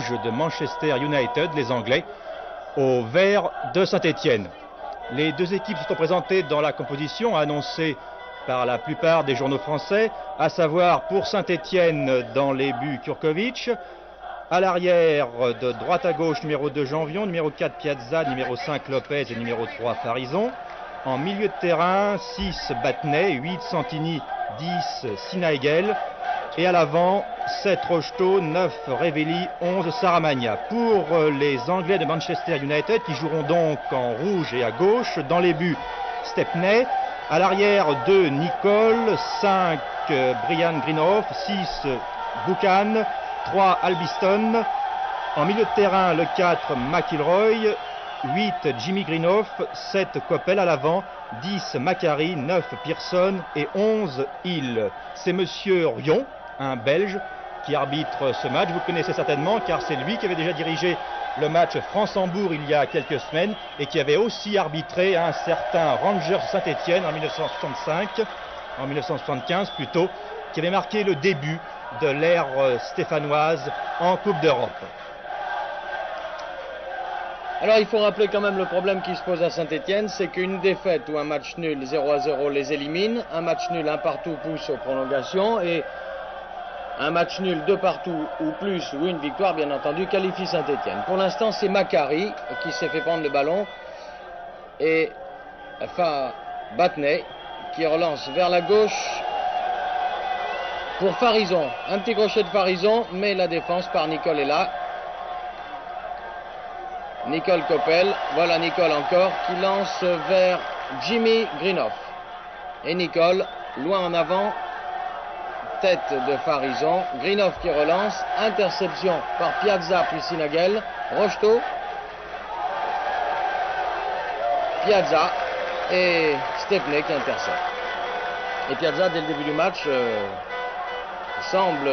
rouge de Manchester United, les Anglais, au vert de Saint-Étienne. Les deux équipes se sont présentées dans la composition annoncée par la plupart des journaux français, à savoir pour Saint-Étienne dans les buts Kurkovic, à l'arrière de droite à gauche numéro 2 Janvion, numéro 4 Piazza, numéro 5 Lopez et numéro 3 Farison. En milieu de terrain, 6 Battenay, 8 Santini, 10 Sinaegel. Et à l'avant, 7 Rocheteau, 9 Revelli, 11 Saramagna. Pour les Anglais de Manchester United, qui joueront donc en rouge et à gauche, dans les buts Stepney, à l'arrière 2 Nicole, 5 Brian Greenhoff, 6 Buchan, 3 Albiston. En milieu de terrain, le 4 McIlroy, 8 Jimmy Greenhoff, 7 Coppel à l'avant, 10 Macari, 9 Pearson et 11 Hill. C'est monsieur Rion, un Belge, qui arbitre ce match. Vous le connaissez certainement car c'est lui qui avait déjà dirigé le match France-Hambourg il y a quelques semaines et qui avait aussi arbitré un certain Rangers Saint-Étienne en 1975 plutôt, qui avait marqué le début de l'ère stéphanoise en Coupe d'Europe. Alors il faut rappeler quand même le problème qui se pose à Saint-Étienne, c'est qu'une défaite ou un match nul 0-0 les élimine, un match nul un partout pousse aux prolongations et un match nul 2 partout ou plus ou une victoire bien entendu qualifie Saint-Étienne. Pour l'instant c'est Macari qui s'est fait prendre le ballon et Battenay qui relance vers la gauche pour Farison. Un petit crochet de Farison mais la défense par Nicole est là. Nicole Coppel, voilà Nicole encore, qui lance vers Jimmy Greenhoff. Et Nicole, loin en avant, tête de Farison, Greenhoff qui relance, interception par Piazza puis Sinagel, Rocheteau, Piazza et Stepney qui intercepte. Et Piazza, dès le début du match, semble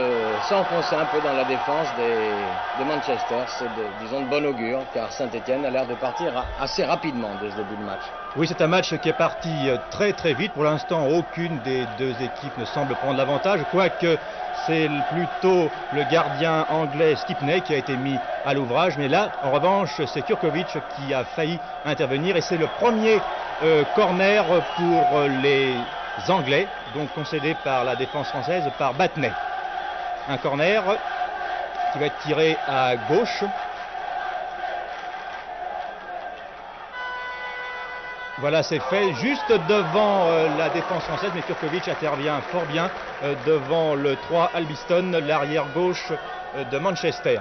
s'enfoncer un peu dans la défense de Manchester. C'est disons de bon augure car Saint-Étienne a l'air de partir assez rapidement dès ce début de match. Oui, c'est un match qui est parti très très vite. Pour l'instant, aucune des deux équipes ne semble prendre l'avantage, quoique c'est plutôt le gardien anglais Stepney qui a été mis à l'ouvrage. Mais là, en revanche, c'est Kurkovic qui a failli intervenir et c'est le premier corner pour les Anglais, donc concédé par la défense française par Battenay. Un corner qui va être tiré à gauche. Voilà, c'est fait juste devant la défense française, mais Kurkovic intervient fort bien devant le 3 Albiston, l'arrière gauche de Manchester.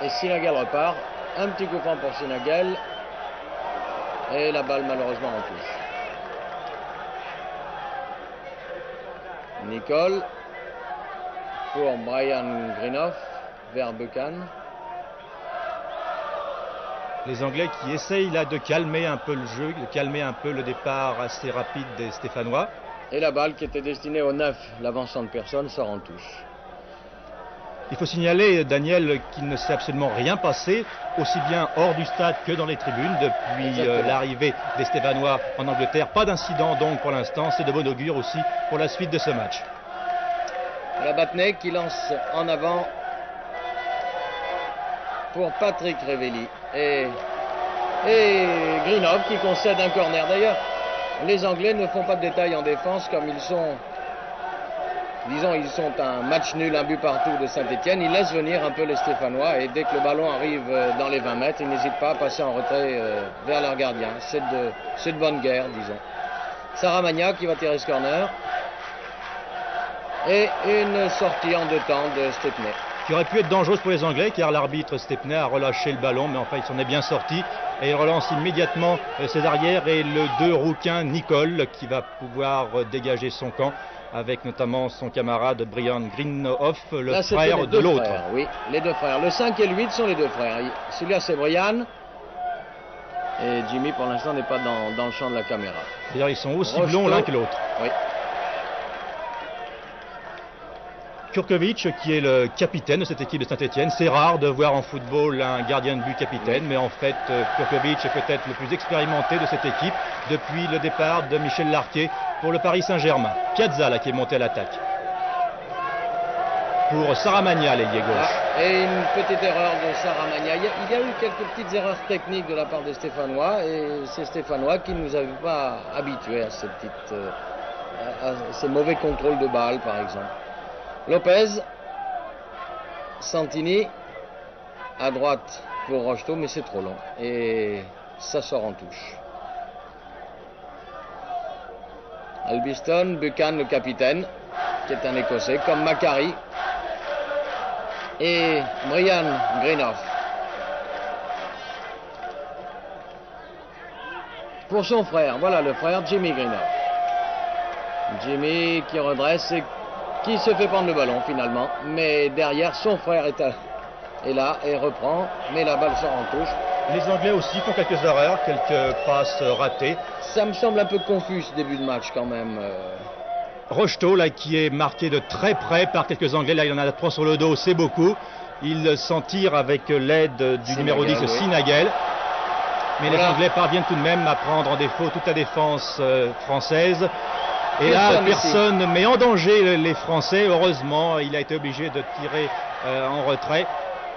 Et Sinagel repart. Un petit coup franc pour Sinagel. Et la balle malheureusement en touche. Nicole pour Brian Greenhoff vers Buchan. Les Anglais qui essayent là de calmer un peu le jeu, de calmer un peu le départ assez rapide des Stéphanois. Et la balle qui était destinée au 9, l'avançant de personne, sort en touche. Il faut signaler, Daniel, qu'il ne s'est absolument rien passé, aussi bien hors du stade que dans les tribunes, depuis l'arrivée des Stéphanois en Angleterre. Pas d'incident donc pour l'instant, c'est de bon augure aussi pour la suite de ce match. La Battenay qui lance en avant pour Patrick Revelli. Et Greenhoff qui concède un corner. D'ailleurs, les Anglais ne font pas de détails en défense comme ils sont... Disons, ils sont un match nul, un but partout de Saint-Étienne. Ils laissent venir un peu les Stéphanois et dès que le ballon arrive dans les 20 mètres, ils n'hésitent pas à passer en retrait vers leur gardien. C'est de bonne guerre, disons. Saramagna qui va tirer ce corner. Et une sortie en 2 temps de Stepney. Qui aurait pu être dangereuse pour les Anglais car l'arbitre Stepney a relâché le ballon, mais enfin il s'en est bien sorti. Et il relance immédiatement ses arrières et le 2 rouquin Nicole qui va pouvoir dégager son camp, avec notamment son camarade Brian Greenhoff, le frère de l'autre. Oui, les deux frères. Le 5 et le 8 sont les deux frères. Celui-là, c'est Brian. Et Jimmy, pour l'instant, n'est pas dans le champ de la caméra. D'ailleurs, ils sont aussi blonds l'un que l'autre. Oui. Kurkovic, qui est le capitaine de cette équipe de Saint-Étienne. C'est rare de voir en football un gardien de but capitaine, mais en fait, Kurkovic est peut-être le plus expérimenté de cette équipe depuis le départ de Michel Larquet pour le Paris Saint-Germain. Piazza, là, qui est monté à l'attaque. pour Saramagna, l'ailier gauche. Et une petite erreur de Saramagna. Il y a eu quelques petites erreurs techniques de la part des Stéphanois, et c'est Stéphanois qui ne nous avait pas habitués à ces ces mauvais contrôles de balle, par exemple. Lopez, Santini, à droite pour Rocheteau, mais c'est trop long. Et ça sort en touche. Albiston, Buchan, le capitaine, qui est un Écossais, comme Macari. Et Brian Greenough. Pour son frère, voilà le frère Jimmy Greenough. Jimmy qui redresse et qui se fait prendre le ballon finalement. Mais derrière, son frère est là et reprend, mais la balle sort en touche. Les Anglais aussi font quelques erreurs, quelques passes ratées. Ça me semble un peu confus ce début de match quand même. Rocheteau, là, qui est marqué de très près par quelques Anglais. Là, il en a 3 sur le dos, c'est beaucoup. Il s'en tire avec l'aide du numéro 10, oui. Sinagel. Mais voilà. Les Anglais parviennent tout de même à prendre en défaut toute la défense française. Et là, personne met en danger les Français. Heureusement, il a été obligé de tirer en retrait.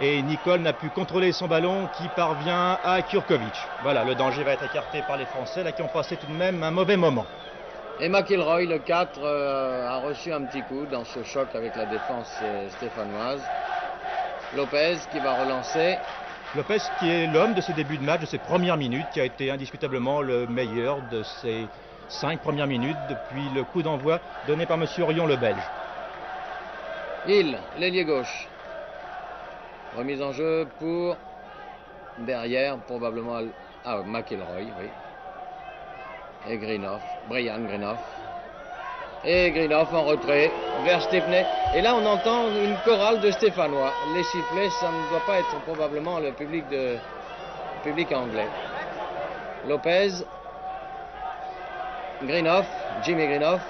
Et Nicole n'a pu contrôler son ballon qui parvient à Kurkovic. Voilà, le danger va être écarté par les Français, là, qui ont passé tout de même un mauvais moment. Et McIlroy, le 4, a reçu un petit coup dans ce choc avec la défense stéphanoise. Lopez qui va relancer. Lopez qui est l'homme de ce début de match, de ces premières minutes, qui a été indiscutablement le meilleur de ces 5 premières minutes depuis le coup d'envoi donné par M. Orion le Belge. Hill, l'ailier gauche. Remise en jeu pour derrière, probablement McIlroy, oui. Et Greenough, Brian Greenough. Et Greenough en retrait vers Stepney. Et là, on entend une chorale de Stéphanois. Les sifflets, ça ne doit pas être probablement le public anglais. Lopez, Greenough, Jimmy Greenough.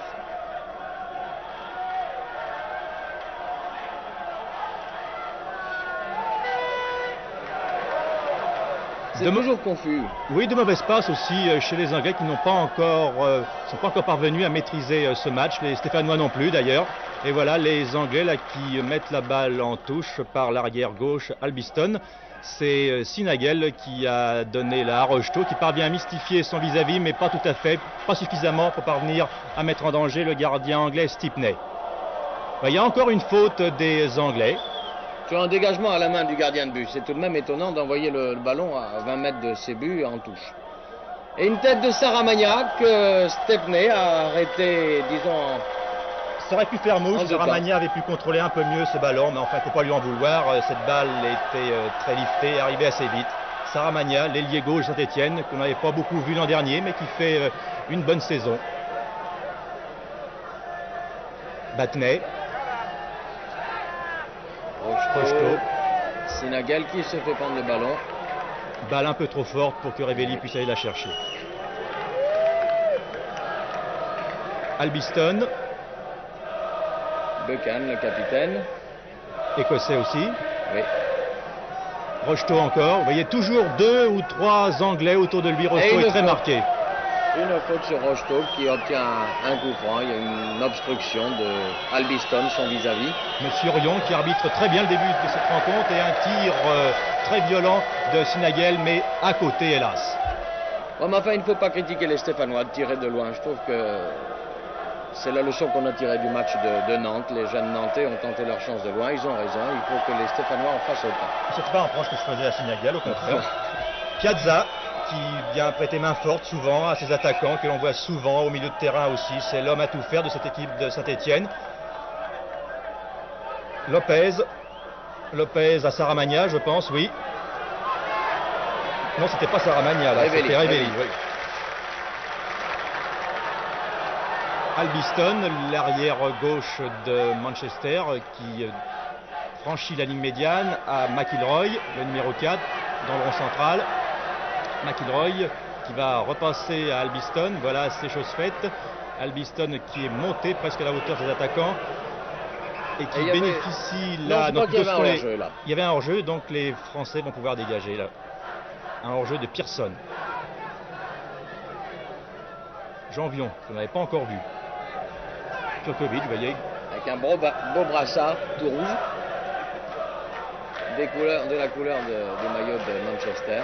C'est toujours confus. Oui, de mauvaises passes aussi chez les Anglais qui n'ont pas encore, sont pas encore parvenus à maîtriser ce match. Les Stéphanois non plus d'ailleurs. Et voilà les Anglais là qui mettent la balle en touche par l'arrière gauche Albiston. C'est Sinagel qui a donné la à Rocheteau, qui parvient à mystifier son vis-à-vis, mais pas tout à fait, pas suffisamment pour parvenir à mettre en danger le gardien anglais Stepney. Il y a encore une faute des Anglais. Sur un dégagement à la main du gardien de but. C'est tout de même étonnant d'envoyer le ballon à 20 mètres de ses buts en touche. Et une tête de Saramagna que Stepney a arrêté, disons... Ça aurait pu faire mouche. Saramagna avait pu contrôler un peu mieux ce ballon, mais enfin, il ne faut pas lui en vouloir. Cette balle était très liftée, arrivée assez vite. Saramagna, l'ailier gauche Saint-Etienne, qu'on n'avait pas beaucoup vu l'an dernier, mais qui fait une bonne saison. Battenay. Rocheteau. Sinagel qui se fait prendre le ballon. Balle un peu trop forte pour que Revelli puisse aller la chercher. Albiston. Buchan, le capitaine. Écossais aussi. Oui. Rocheteau encore. Vous voyez toujours 2 ou 3 Anglais autour de lui. Rocheteau est très marqué. Une faute sur Rocheteau qui obtient un coup franc. Il y a une obstruction de Albiston, son vis-à-vis. Monsieur Orion qui arbitre très bien le début de cette rencontre et un tir très violent de Sinagel, mais à côté hélas. Bon, mais enfin, il ne faut pas critiquer les Stéphanois de tirer de loin. Je trouve que c'est la leçon qu'on a tirée du match de Nantes. Les jeunes Nantais ont tenté leur chance de loin. Ils ont raison. Il faut que les Stéphanois en fassent autant. C'est pas un reproche que je faisais à Sinagel, au contraire. Piazza qui vient prêter main forte souvent à ses attaquants, que l'on voit souvent au milieu de terrain aussi. C'est l'homme à tout faire de cette équipe de Saint-Etienne. Lopez à Saramagna, je pense, oui. Non, c'était pas Saramagna, là, c'était Revelli. Oui. Albiston, l'arrière gauche de Manchester, qui franchit la ligne médiane à McIlroy, le numéro 4, dans le rond central. McIlroy qui va repasser à Albiston. Voilà, c'est chose faite. Albiston qui est monté presque à la hauteur des attaquants et qui bénéficie là. Donc, il y avait un hors-jeu, donc les Français vont pouvoir dégager là. Un hors-jeu de Pearson. Janvion, que vous n'avez pas encore vu. Kurkovic, vous voyez, avec un beau brassard tout rouge, de la couleur du maillot de Manchester.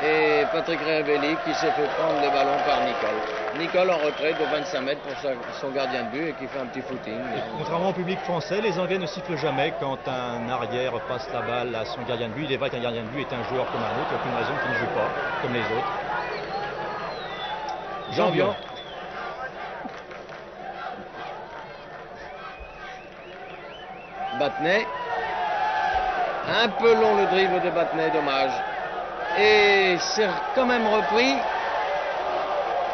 Et Patrick Révéli qui s'est fait prendre le ballon par Nicol. Nicol en retrait de 25 mètres pour son gardien de but et qui fait un petit footing. Et contrairement au public français, les Anglais ne sifflent jamais quand un arrière passe la balle à son gardien de but. Il est vrai qu'un gardien de but est un joueur comme un autre, il n'y a aucune raison qu'il ne joue pas comme les autres. Jean-Vion. Battenay. Un peu long le dribble de Battenay, dommage. Et c'est quand même repris.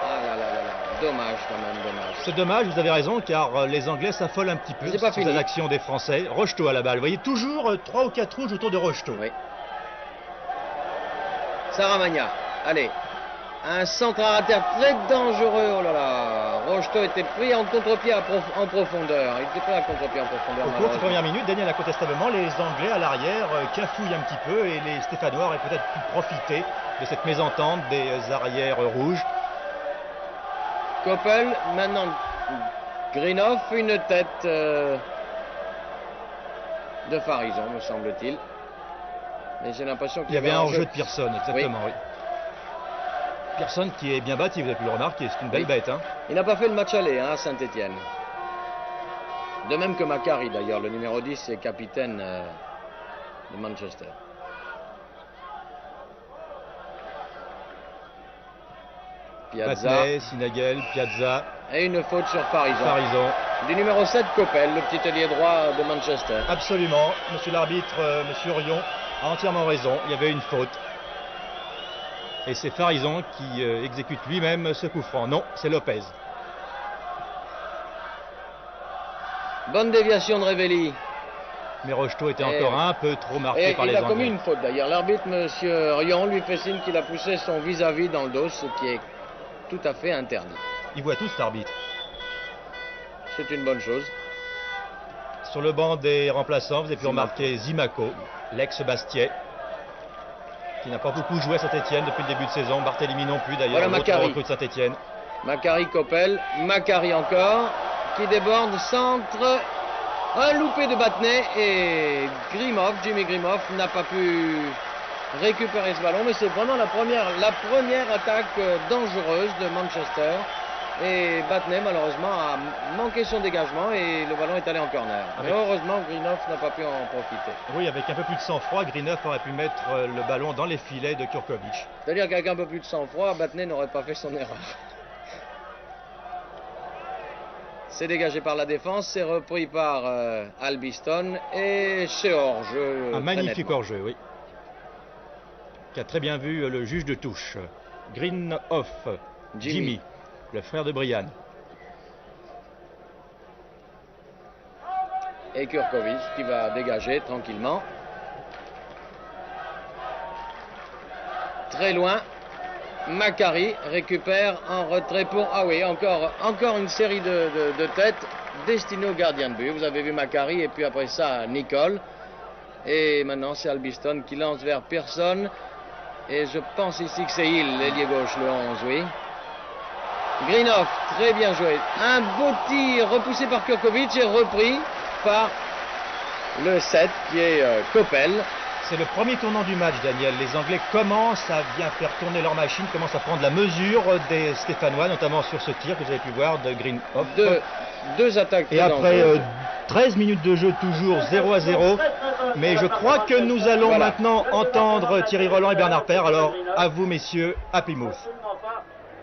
Ah là là là là, dommage quand même, dommage. C'est dommage, vous avez raison, car les Anglais s'affolent un petit peu sur les actions des Français. Rocheteau à la balle, vous voyez toujours 3 ou 4 rouges autour de Rocheteau. Oui. Saramagna, allez. Un centre à terre très dangereux, oh là là. Rocheteau était pris en contre-pied en profondeur. Il était pris à contre-pied en profondeur. Au cours des premières minutes, Daniel, incontestablement, les Anglais à l'arrière cafouillent un petit peu et les Stéphanois auraient peut-être pu profiter de cette mésentente des arrières rouges. Coppel, maintenant Greenhoff, une tête de Farison, me semble-t-il. Mais j'ai l'impression qu'il y avait un enjeu de Pearson, exactement, oui. Pearson qui est bien bâti, vous avez pu le remarquer, c'est une belle bête. Hein. Il n'a pas fait le match aller à Saint-Étienne. De même que Macari d'ailleurs, le numéro 10 est capitaine de Manchester. Piazza. Battenay, Sinagel, Piazza. Et une faute sur Farison. Farison. Du numéro 7, Coppel, le petit ailier droit de Manchester. Absolument. Monsieur l'arbitre, monsieur Orion, a entièrement raison. Il y avait une faute. Et c'est Farison qui exécute lui-même ce coup franc. Non, c'est Lopez. Bonne déviation de Révéli. Mais Rocheteau était encore un peu trop marqué par les Anglais. Il a commis une faute d'ailleurs. L'arbitre, monsieur Rion, lui fait signe qu'il a poussé son vis-à-vis dans le dos, ce qui est tout à fait interdit. Il voit tous l'arbitre. C'est une bonne chose. Sur le banc des remplaçants, vous avez pu remarquer Zimaco, l'ex-Bastiais, qui n'a pas beaucoup joué à Saint-Étienne depuis le début de saison. Barthélemy non plus d'ailleurs, voilà l'autre recrue de Saint-Étienne. Macari, Coppel, Macari encore, qui déborde, centre, un loupé de Battenay et Jimmy Grimoff n'a pas pu récupérer ce ballon, mais c'est vraiment la première attaque dangereuse de Manchester. Et Battenay malheureusement a manqué son dégagement et le ballon est allé en corner. Mais heureusement Greenhoff n'a pas pu en profiter. Oui, avec un peu plus de sang-froid, Greenhoff aurait pu mettre le ballon dans les filets de Kurkovic. C'est-à-dire qu'avec un peu plus de sang-froid, Battenay n'aurait pas fait son erreur. C'est dégagé par la défense, c'est repris par Albiston et c'est hors-jeu. Un magnifique hors-jeu, oui. Qui a très bien vu le juge de touche. Greenhoff, Jimmy, le frère de Brian. Et Kurkovic qui va dégager tranquillement. Très loin. Macari récupère en retrait pour... Ah oui, encore une série de têtes destinées au gardien de but. Vous avez vu Macari et puis après ça, Nicol. Et maintenant, c'est Albiston qui lance vers Pearson. Et je pense ici que c'est Hill, l'ailier gauche, le 11, oui. Greenhoff, très bien joué. Un beau tir repoussé par Kurkovic et repris par le 7 qui est Coppel. C'est le premier tournant du match, Daniel. Les Anglais commencent à bien faire tourner leur machine, commencent à prendre la mesure des Stéphanois, notamment sur ce tir que vous avez pu voir de Greenhoff. Deux attaques. Et après 13 minutes de jeu, toujours 0-0. Mais je crois que nous allons maintenant entendre Thierry Roland et Bernard Père. Alors, à vous, messieurs, à Plymouth.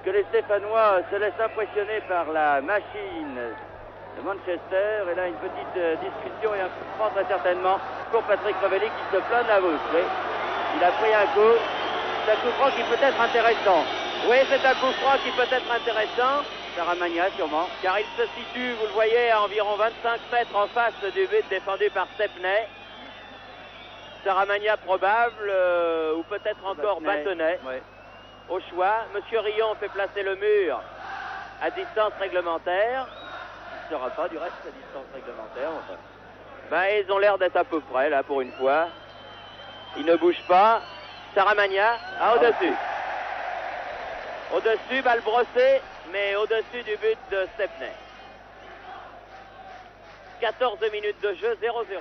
Que les Stéphanois se laissent impressionner par la machine de Manchester. Et là, une petite discussion et un coup franc très certainement pour Patrick Révéli qui se plaint de la bouche. Oui. Il a pris un coup. C'est un coup franc qui peut être intéressant. Oui, c'est un coup franc qui peut être intéressant. Saramagna sûrement, car il se situe, vous le voyez, à environ 25 mètres en face du but défendu par Stepney. Saramagna probable, ou peut-être encore Battenay. Oui. Au choix, Monsieur Rion fait placer le mur à distance réglementaire. Il ne sera pas du reste à distance réglementaire. Enfin. Ben, ils ont l'air d'être à peu près, là, pour une fois. Ils ne bougent pas. Saramagna, au-dessus. Au-dessus, balle brossée, mais au-dessus du but de Stepney. 14 minutes de jeu, 0-0.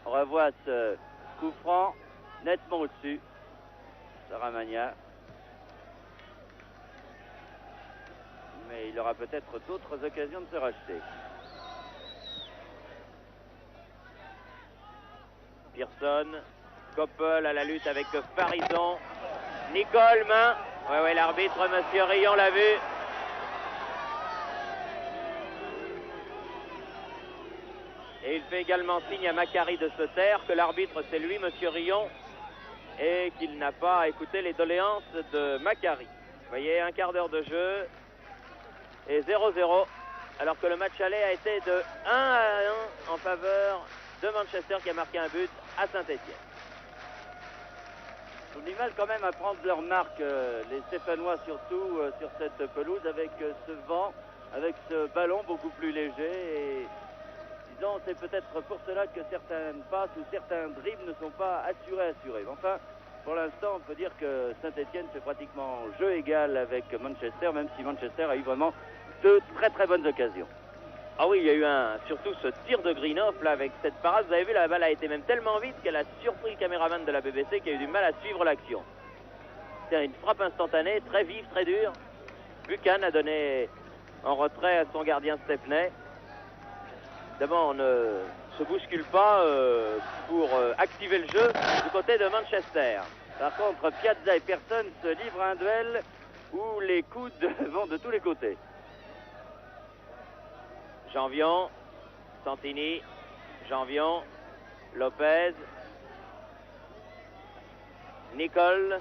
On revoit ce coup franc nettement au-dessus. Saramagna. Mais il aura peut-être d'autres occasions de se racheter. Pearson, Koppel à la lutte avec Farison. Nicole, main. Ouais, l'arbitre, monsieur Rion, l'a vu. Et il fait également signe à Macari de se taire, que l'arbitre c'est lui, monsieur Rion, et qu'il n'a pas écouté les doléances de Macari. Vous voyez, un quart d'heure de jeu et 0-0, alors que le match aller a été de 1-1 en faveur de Manchester qui a marqué un but à Saint-Étienne. Ils ont du mal quand même à prendre leur marque, les Stéphanois surtout, sur cette pelouse, avec ce vent, avec ce ballon beaucoup plus léger. Et disons, c'est peut-être pour cela que certaines passes ou certains dribbles ne sont pas assurés. Enfin, pour l'instant, on peut dire que Saint-Étienne fait pratiquement jeu égal avec Manchester, même si Manchester a eu vraiment deux très très bonnes occasions. Ah oui, il y a eu surtout ce tir de Greenhoff là avec cette parade. Vous avez vu, la balle a été même tellement vite qu'elle a surpris le caméraman de la BBC qui a eu du mal à suivre l'action. C'est une frappe instantanée, très vive, très dure. Buchan a donné en retrait à son gardien Stepney. D'abord, on ne se bouscule pas pour activer le jeu du côté de Manchester. Par contre, Piazza et Pearson se livrent à un duel où les coudes vont de tous les côtés. Janvion, Santini, Janvion, Lopez, Nicole,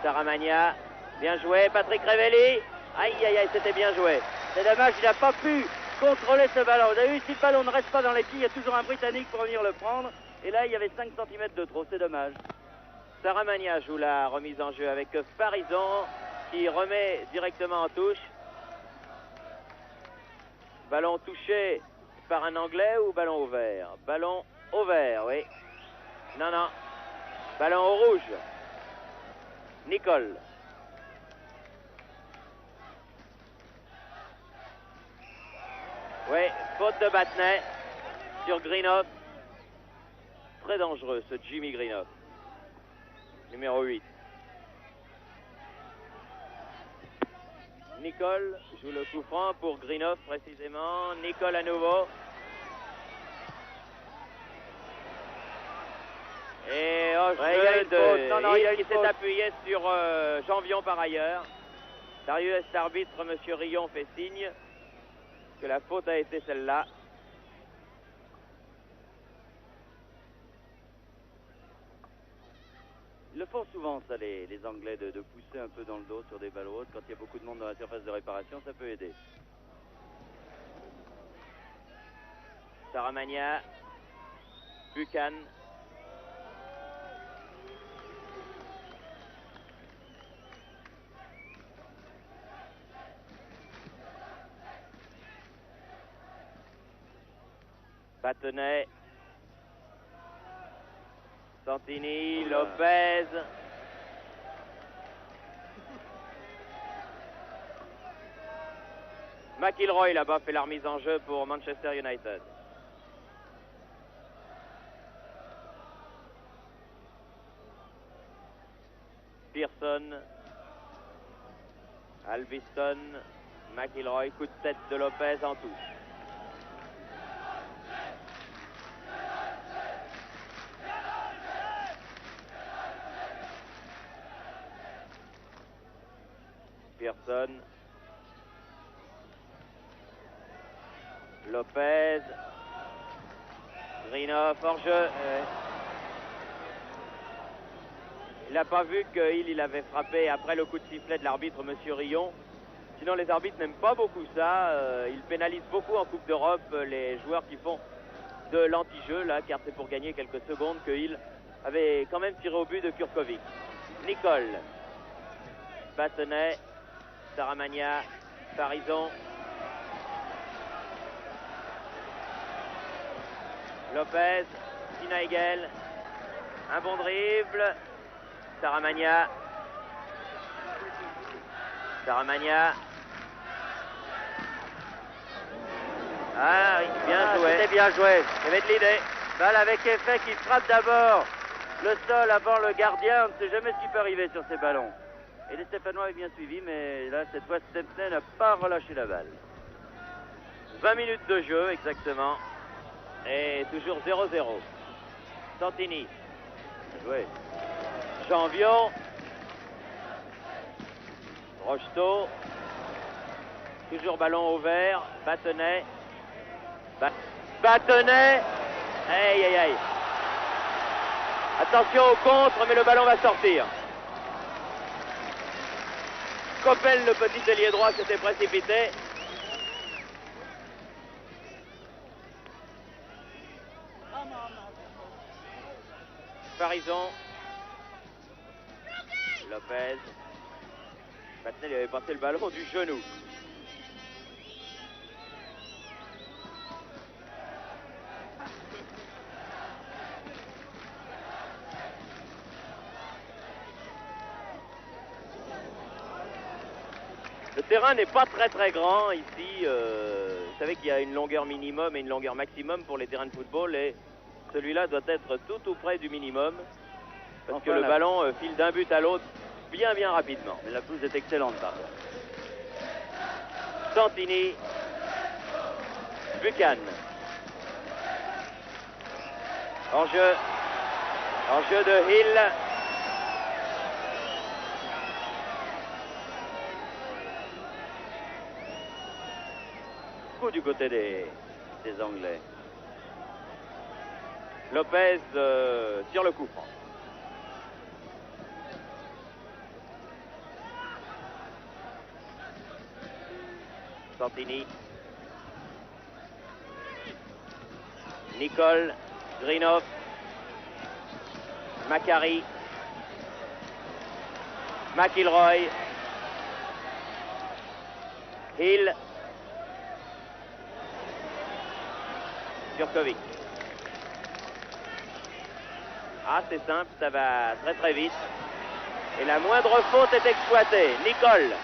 Saramagna, bien joué, Patrick Révelli, aïe aïe aïe, c'était bien joué. C'est dommage, il n'a pas pu contrôler ce ballon. Vous avez vu, si le ballon ne reste pas dans les pieds, il y a toujours un Britannique pour venir le prendre. Et là, il y avait 5 cm de trop, c'est dommage. Saramagna joue la remise en jeu avec Farison qui remet directement en touche. Ballon touché par un Anglais ou ballon au vert? Ballon au vert, oui. Non, non. Ballon au rouge. Nicole. Oui, faute de Battenet sur Greenhoff. Très dangereux ce Jimmy Greenhoff. Numéro 8. Nicole joue le coup franc pour Greenhoff précisément. Nicole à nouveau. Et il s'est appuyé sur Janvion par ailleurs. Darius, l'arbitre, monsieur Rion, fait signe que la faute a été celle-là. Ils le font souvent, ça, les Anglais, de pousser un peu dans le dos sur des balles hautes. Quand il y a beaucoup de monde dans la surface de réparation, ça peut aider. Saramagna, Buchan. Battenet. Santini, Lopez. McIlroy là-bas fait la remise en jeu pour Manchester United. Pearson, Alviston, McIlroy, coup de tête de Lopez en touche. Pearson, Lopez, Greenhoff hors jeu. Il n'a pas vu qu'il avait frappé après le coup de sifflet de l'arbitre monsieur Rion. Sinon les arbitres n'aiment pas beaucoup ça. Ils pénalisent beaucoup en Coupe d'Europe les joueurs qui font de l'anti-jeu là, car c'est pour gagner quelques secondes qu'il avait quand même tiré au but de Kurkovic. Nicole, Battenet, Saramagna, Farison, Lopez, Sinaigel, un bon dribble, Saramagna, Saramagna. Ah oui, bien joué. C'était bien joué. Il y avait de l'idée. Balle avec effet qui frappe d'abord le sol avant le gardien. On ne sait jamais ce qui peut arriver sur ces ballons. Et les Stéphanois avaient bien suivi, mais là, cette fois, Stepney n'a pas relâché la balle. 20 minutes de jeu, exactement. Et toujours 0-0. Santini. Bien joué. Janvion. Rocheteau. Toujours ballon au vert. Battenay. Battenay. Aïe, aïe, aïe. Attention au contre, mais le ballon va sortir. Coppel, le petit ailier droit, s'était précipité. Farison. Lopez. Battenay lui avait passé le ballon du genou. Le terrain n'est pas très grand ici. Vous savez qu'il y a une longueur minimum et une longueur maximum pour les terrains de football et celui-là doit être tout près du minimum parce que le ballon file d'un but à l'autre bien rapidement. Mais la pelouse est excellente par contre. Santini. Buchan. Hors-jeu. Hors-jeu de Hill. Coup du côté des Anglais. Lopez tire le coup franc. Santini. Nicole. Greenhoff. Macari. McIlroy. Hill. Jurkovic. Ah, c'est simple, ça va très vite. Et la moindre faute est exploitée. Nicole.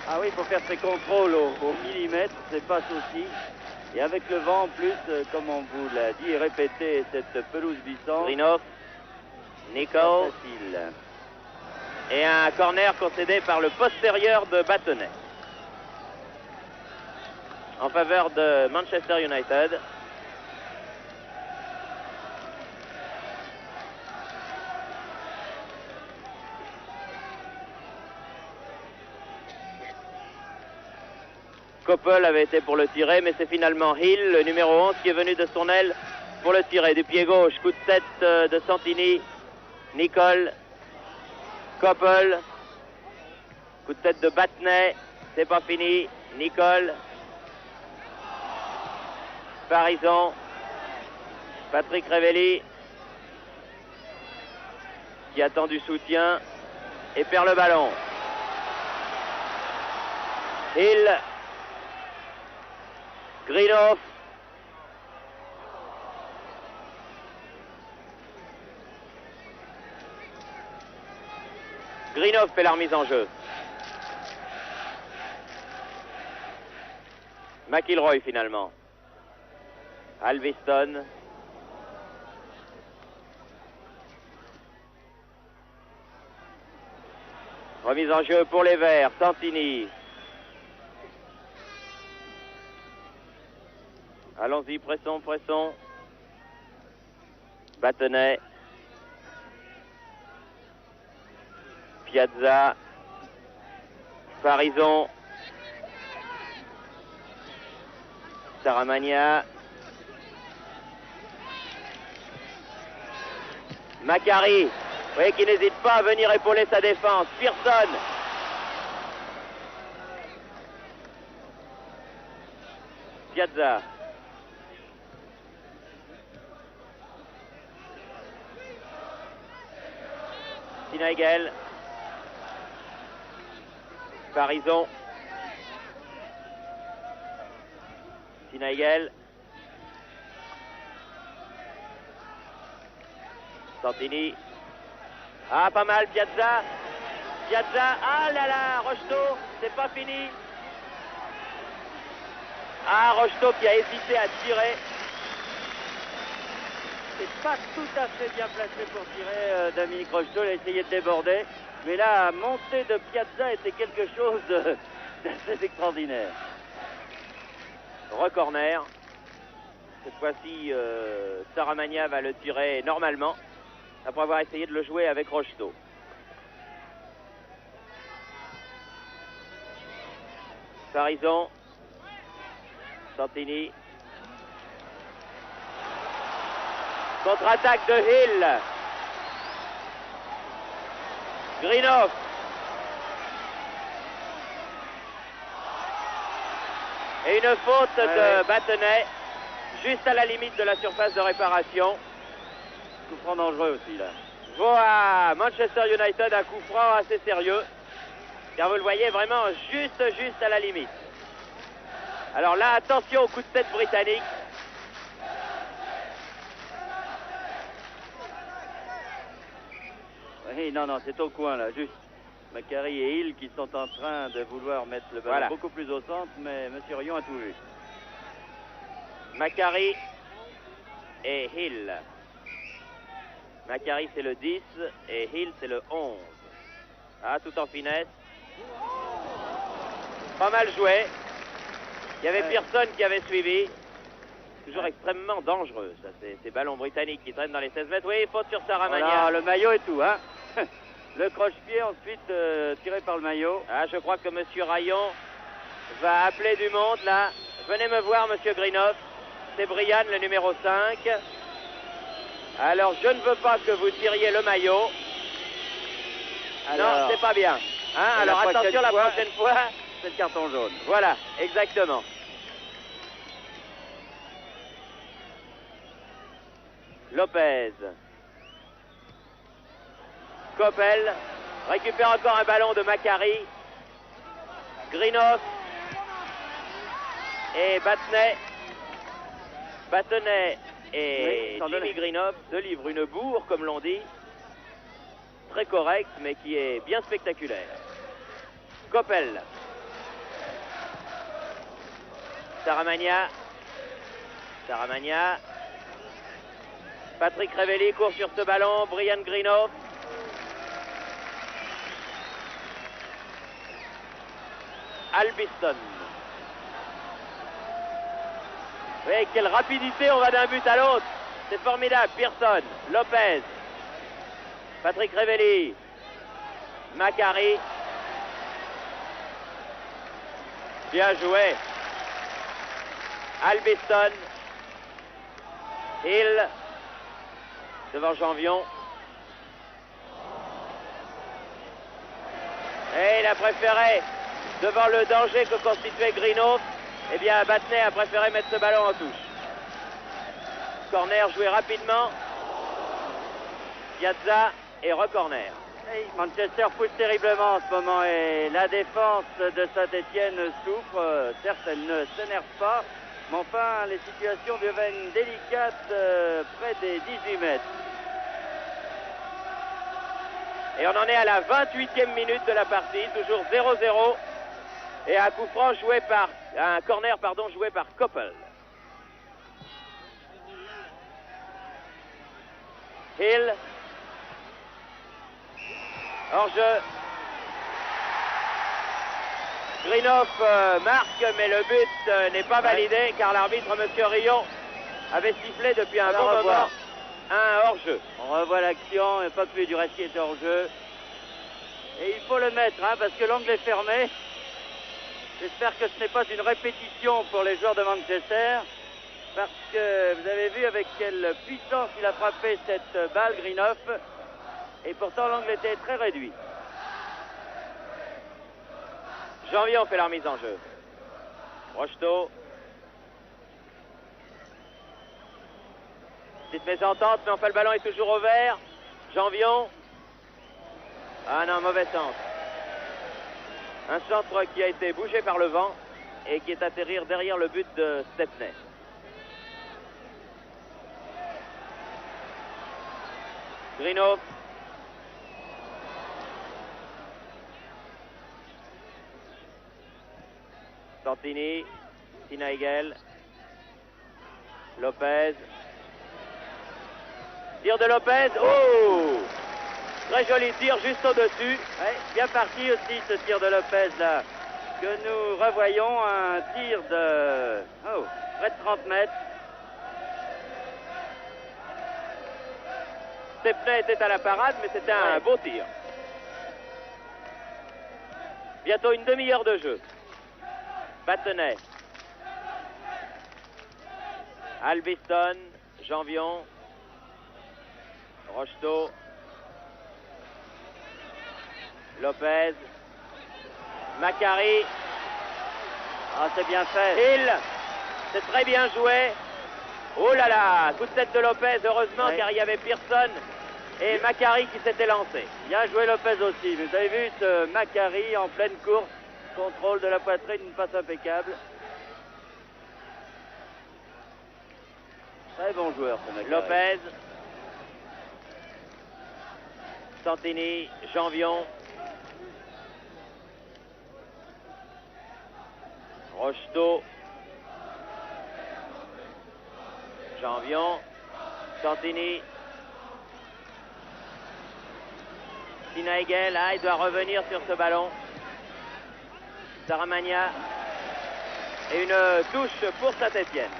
Ah oui, il faut faire ses contrôles au millimètre, c'est pas souci. Et avec le vent en plus, comme on vous l'a dit et répété, cette pelouse glissante. Greenhoff. Nicole. Facile. Et un corner concédé par le postérieur de Battenay. En faveur de Manchester United. Coppel avait été pour le tirer, mais c'est finalement Hill, le numéro 11, qui est venu de son aile pour le tirer. Du pied gauche, coup de tête de Santini. Nicole. Coppel. Coup de tête de Battenay. C'est pas fini. Nicole. Farison. Patrick Révelli. Qui attend du soutien. Et perd le ballon. Hill. Greenhoff. Greenhoff fait la remise en jeu. McIlroy finalement. Alveston. Remise en jeu pour les Verts. Santini. Allons-y, pressons. Battenay. Piazza. Farison. Saramagna. Macari. Vous voyez qui n'hésite pas à venir épauler sa défense. Pearson. Piazza. Sinaigel. Farison. Sinaigel. Santini. Ah, pas mal, Piazza. Piazza, ah là là, Rocheteau, c'est pas fini. Ah, Rocheteau qui a hésité à tirer. C'est pas tout à fait bien placé pour tirer Dominique Rocheteau. Il a essayé de déborder. Mais là, la montée de Piazza était quelque chose d'assez extraordinaire. Recorner. Cette fois-ci, Saramagna va le tirer normalement, après avoir essayé de le jouer avec Rocheteau. Farison. Santini. Contre-attaque de Hill. Greenhoff. Et une faute de Battenet, juste à la limite de la surface de réparation. Coup franc dangereux aussi là. Voilà, Manchester United, un coup franc assez sérieux. Car vous le voyez vraiment juste à la limite. Alors là, attention au coup de tête britannique. Oui, non, c'est au coin là, juste. Macari et Hill qui sont en train de vouloir mettre le ballon beaucoup plus au centre, mais M. Rion a tout vu. Macari et Hill. Macari c'est le 10 et Hill c'est le 11. Ah, tout en finesse. Pas mal joué. Il y avait Pearson qui avait suivi. Toujours extrêmement dangereux, ça, ces ballons britanniques qui traînent dans les 16 mètres. Oui, faute sur Saramagna. Voilà, le maillot et tout, hein. Le croche-pied ensuite tiré par le maillot. Ah, je crois que M. Rayon va appeler du monde là. Venez me voir, M. Greenhoff. C'est Brian, le numéro 5. Alors, je ne veux pas que vous tiriez le maillot. Alors, non, c'est pas bien. Hein, alors, attention, la prochaine fois, c'est le carton jaune. Voilà, exactement. Lopez. Coppel récupère encore un ballon de Macari. Greenhoff et Battenet. Battenet et Jimmy Greenhoff se livrent une bourre, comme l'on dit. Très correcte, mais qui est bien spectaculaire. Coppel. Saramagna. Saramagna. Patrick Révelli court sur ce ballon. Brian Greenhoff. Albiston. Vous voyez quelle rapidité, on va d'un but à l'autre. C'est formidable. Pearson, Lopez, Patrick Révelli, Macari. Bien joué. Albiston. Hill devant Janvion. Et il a préféré, devant le danger que constituait Greenhoff, eh bien Battenet a préféré mettre ce ballon en touche. Corner joué rapidement. Piazza et recorner. Manchester pousse terriblement en ce moment et la défense de Saint-Étienne souffre. Certes, elle ne s'énerve pas, mais enfin, les situations deviennent délicates près des 18 mètres. Et on en est à la 28e minute de la partie, toujours 0-0. Et un coup franc joué par, un corner pardon, joué par Coppel. Hill. Hors-jeu. Greenhoff marque, mais le but n'est pas validé car l'arbitre, M. Rion, avait sifflé depuis un bon moment un hors-jeu. On revoit l'action, il n'y a pas que du reste qui est hors-jeu. Et il faut le mettre, hein, parce que l'angle est fermé. J'espère que ce n'est pas une répétition pour les joueurs de Manchester, parce que vous avez vu avec quelle puissance il a frappé cette balle, Greenhoff, et pourtant l'angle était très réduit. Janvion fait la remise en jeu. Rocheteau. Petite mésentente, mais enfin le ballon est toujours au vert. Janvion. Ah non, mauvais centre. Un centre qui a été bougé par le vent et qui est atterrir derrière le but de Stepney. Greenhoff. Santini, Sinaigel, Lopez. Tir de Lopez. Oh! Très joli tir juste au-dessus. Ouais, bien parti aussi ce tir de Lopez là. Que nous revoyons un tir de près de 30 mètres. Stepney était à la parade, mais c'était un beau tir. Bientôt une demi-heure de jeu. Battenay. Albiston, Janvion, Rocheteau, Lopez, Macari. Ah, c'est bien fait. Hill, c'est très bien joué. Oh là là, coup de tête de Lopez, heureusement, car il y avait Pearson et Macari qui s'étaient lancés. Bien joué Lopez aussi. Vous avez vu ce Macari en pleine course. Contrôle de la poitrine, une passe impeccable. Très bon joueur ce Macari. Lopez, Santini, Janvion, Rocheteau, Janvion, Santini, Sinaigel, il doit revenir sur ce ballon. Saramagna et une touche pour Saint-Étienne.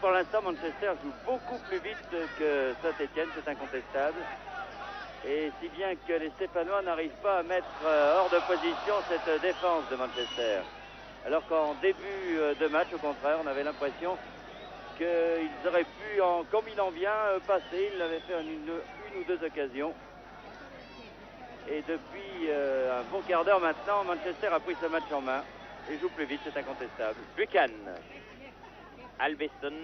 Pour l'instant, Manchester joue beaucoup plus vite que Saint-Étienne, c'est incontestable. Et si bien que les Stéphanois n'arrivent pas à mettre hors de position cette défense de Manchester. Alors qu'en début de match, au contraire, on avait l'impression qu'ils auraient pu, en combinant bien, passer. Ils l'avaient fait en une ou deux occasions. Et depuis un bon quart d'heure maintenant, Manchester a pris ce match en main et joue plus vite, c'est incontestable. Buchan, Albiston,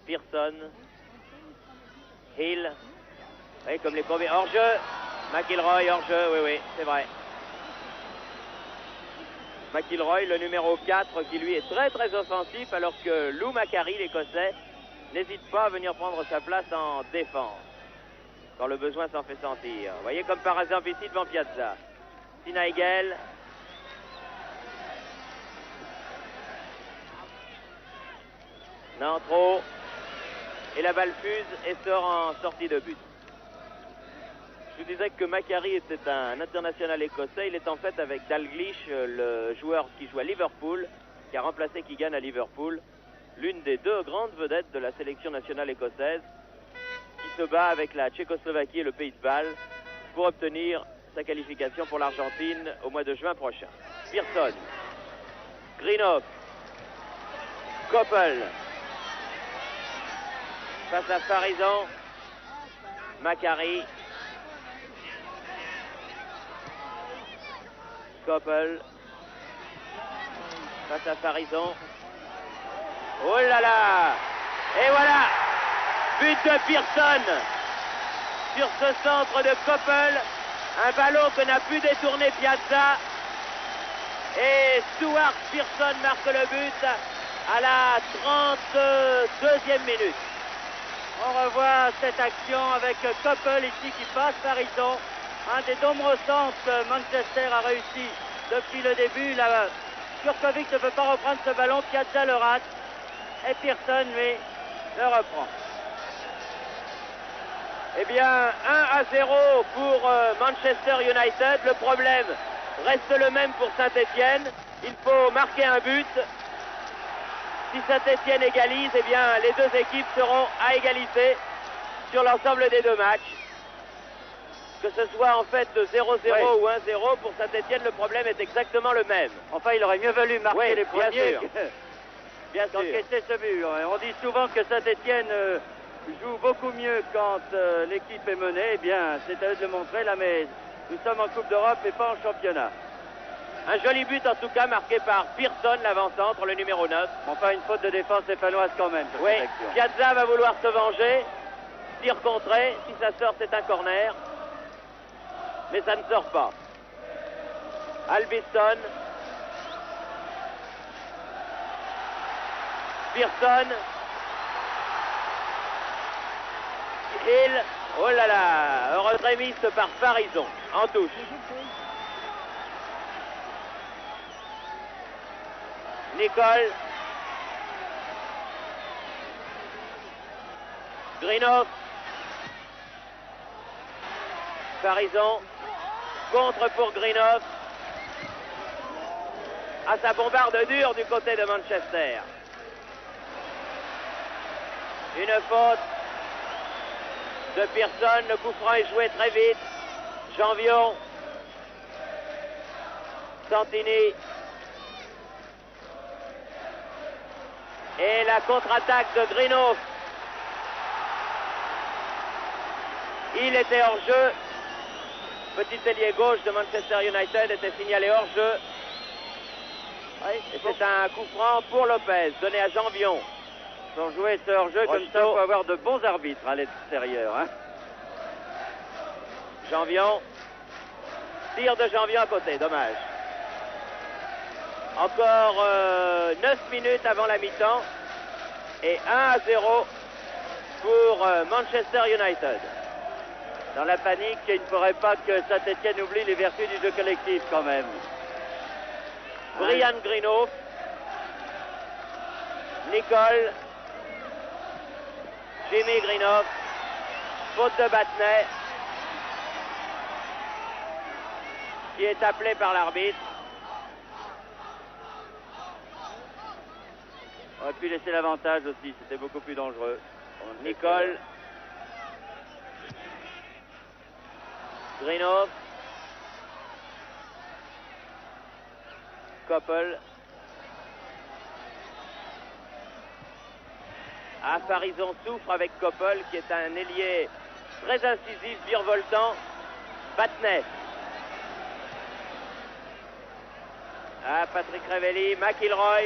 Pearson, Hill, oui, comme les premiers hors-jeu, McIlroy hors-jeu, oui, c'est vrai. McIlroy, le numéro 4, qui lui est très très offensif, alors que Lou Macari, l'Écossais, n'hésite pas à venir prendre sa place en défense, quand le besoin s'en fait sentir. Vous voyez, comme par exemple ici devant Piazza. Sinaigel. Non, trop. Et la balle fuse et sort en sortie de but. Je vous disais que Macari était un international écossais. Il est en fait avec Dalglish, le joueur qui joue à Liverpool, qui a remplacé Keegan à Liverpool, l'une des deux grandes vedettes de la sélection nationale écossaise, qui se bat avec la Tchécoslovaquie et le Pays de Galles pour obtenir sa qualification pour l'Argentine au mois de juin prochain. Pearson, Greenough, Koppel, face à Farizan, Macari, Koppel, face à Farizan. Oh là là! Et voilà! But de Pearson sur ce centre de Koppel. Un ballon que n'a pu détourner Piazza. Et Stuart Pearson marque le but à la 32e minute. On revoit cette action avec Koppel ici qui passe Farizan. Un des nombreux centres que Manchester a réussi depuis le début. Kurkovic ne peut pas reprendre ce ballon, Piazza le rate. Et Pearson, lui, le reprend. Eh bien, 1-0 pour Manchester United. Le problème reste le même pour Saint-Étienne. Il faut marquer un but. Si Saint-Étienne égalise, eh bien, les deux équipes seront à égalité sur l'ensemble des deux matchs. Que ce soit en fait 0-0 ou 1-0, pour Saint-Étienne, le problème est exactement le même. Enfin, il aurait mieux valu marquer les premiers qu'encaisser ce but. On dit souvent que Saint-Étienne joue beaucoup mieux quand l'équipe est menée. Eh bien, c'est à eux de le montrer là, mais nous sommes en Coupe d'Europe et pas en championnat. Un joli but en tout cas marqué par Pearson, l'avant-centre, le numéro 9. Enfin, une faute de défense stéphanoise quand même. Oui, Piazza va vouloir se venger. Tir contré, si ça sort c'est un corner. Mais ça ne sort pas. Albiston. Pearson. Hill. Oh là là, heureuse remise par Farizon en touche. Nicole. Greenhoff. Farison. Contre pour Greenhoff. Ah, ça bombarde dur du côté de Manchester. Une faute de Pearson. Le coup franc est joué très vite. Janvion. Santini. Et la contre-attaque de Greenhoff. Il était hors jeu. Petit ailier gauche de Manchester United était signalé hors jeu. Oui, et c'est un coup franc pour Lopez, donné à Janvion. Pour jouer ce hors-jeu comme ça, il faut avoir de bons arbitres à l'extérieur. Hein. Janvion. Tir de Janvion à côté, dommage. Encore 9 minutes avant la mi-temps. Et 1-0 pour Manchester United. Dans la panique, il ne faudrait pas que Saint-Etienne oublie les vertus du jeu collectif quand même. Brian Greenhoff. Nicole. Jimmy Greenhoff. Faute de Battenay. Qui est appelé par l'arbitre. On aurait pu laisser l'avantage aussi, c'était beaucoup plus dangereux. Nicole. Greenhoff. Koppel. Ah, Farison souffre avec Koppel, qui est un ailier très incisif, virevoltant. Battenay. Ah, Patrick Révelli, McIlroy.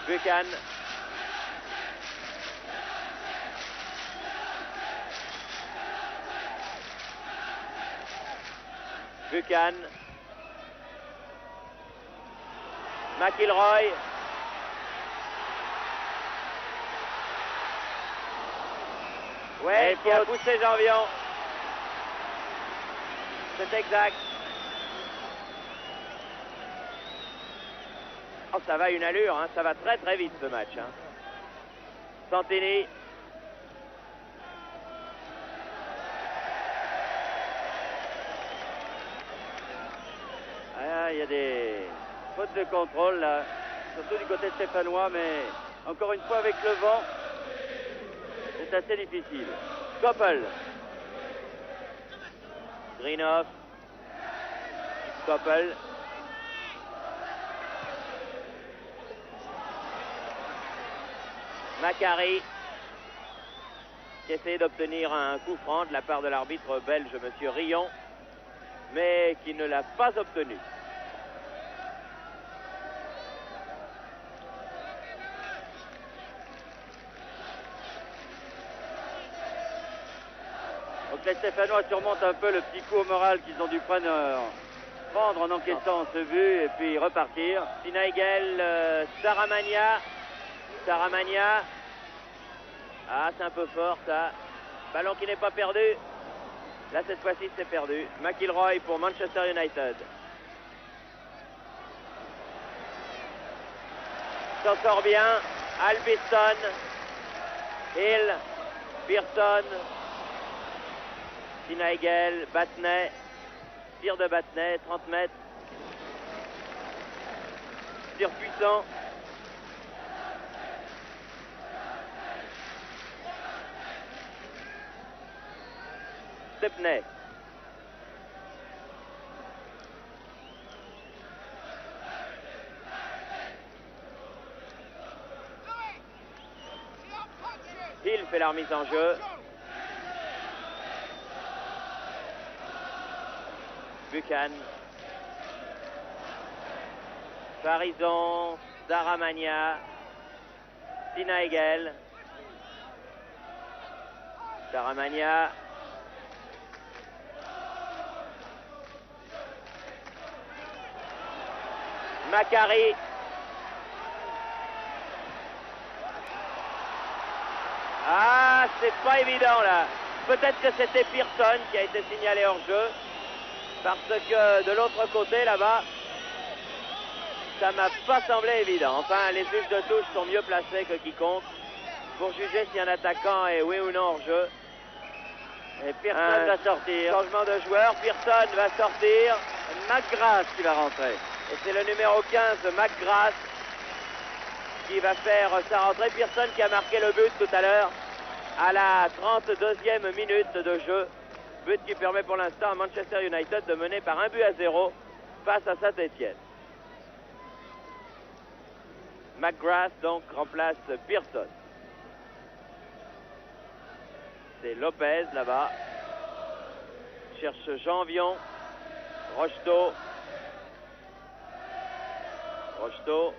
Buchan. Buchan. McIlroy. Ouais, qui a poussé Janvion. C'est exact. Oh, ça va une allure, hein. Ça va très très vite ce match. Hein. Santini. Ah, il y a des fautes de contrôle là, surtout du côté stéphanois, mais encore une fois avec le vent, c'est assez difficile. Koppel. Greenhoff. Koppel. Macari, qui essaie d'obtenir un coup franc de la part de l'arbitre belge, M. Rion, mais qui ne l'a pas obtenu. Donc les Stéphanois surmontent un peu le petit coup au moral qu'ils ont dû prendre en encaissant ce but et puis repartir. Sinaigel, Saramagna. Saramagna. Ah, c'est un peu fort ça. Ballon qui n'est pas perdu. Là, cette fois-ci, c'est perdu. McIlroy pour Manchester United. S'en sort bien. Albiston. Hill. Pearson. Sinaigel. Battenay. Tir de Battenay. 30 mètres. Tir puissant. Stepney. Hill fait la remise en jeu. Buchan. Farison. Saramagna. Sinaigel. Saramagna. Macari. Ah, c'est pas évident là. Peut-être que c'était Pearson qui a été signalé hors jeu. parce que de l'autre côté, là-bas, ça m'a pas semblé évident. Enfin, les juges de touche sont mieux placés que quiconque pour juger si un attaquant est oui ou non hors jeu. Et Pearson va sortir. Changement de joueur, Pearson va sortir. McGrath qui va rentrer. Et c'est le numéro 15, McGrath, qui va faire sa rentrée. Pearson qui a marqué le but tout à l'heure à la 32e minute de jeu. But qui permet pour l'instant à Manchester United de mener par 1-0 face à Saint-Étienne. McGrath donc remplace Pearson. C'est Lopez là-bas. Cherche Janvion. Rocheteau. Rocheteau.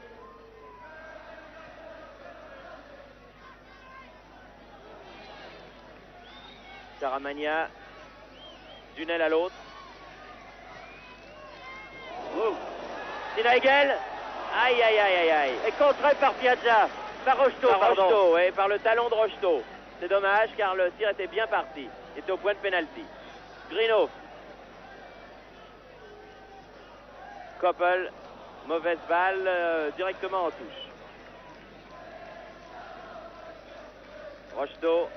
Saramagna. Dunel à l'autre. Sinaigel. Aïe, aïe, aïe, aïe, aïe. Et contré par Piazza. Par Rocheteau, pardon. Rocheteau, et par le talon de Rocheteau. C'est dommage car le tir était bien parti. Il était au point de pénalty. Greenhoff. Koppel. Mauvaise balle directement en touche. Rocheteau.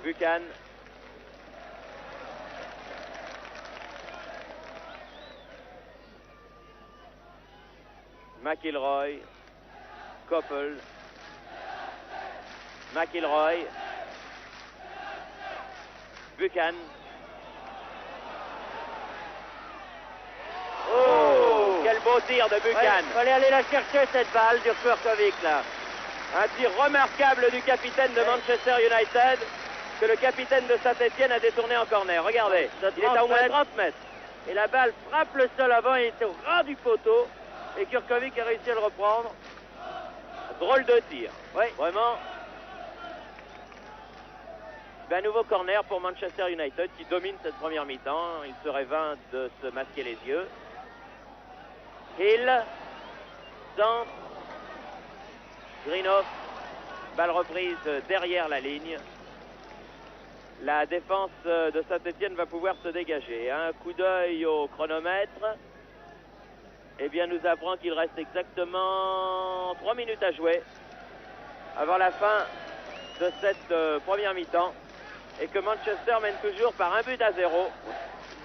Buchan. McIlroy. Koppel. McIlroy. Buchan. Oh, quel beau tir de Buchan. Il fallait aller la chercher cette balle du Kurkovic là. Un tir remarquable du capitaine de Manchester United que le capitaine de Saint-Étienne a détourné en corner. Regardez, il est à au moins 30 mètres. Et la balle frappe le sol avant, il était au ras du poteau. Et Kurkovic a réussi à le reprendre. Drôle de tir. Oui. Vraiment. Un nouveau corner pour Manchester United qui domine cette première mi-temps. Il serait vain de se masquer les yeux. Hill. Centre. Greenhoff. Balle reprise derrière la ligne. La défense de Saint-Étienne va pouvoir se dégager. Un coup d'œil au chronomètre. Eh bien, nous apprend qu'il reste exactement 3 minutes à jouer avant la fin de cette première mi-temps et que Manchester mène toujours par 1-0.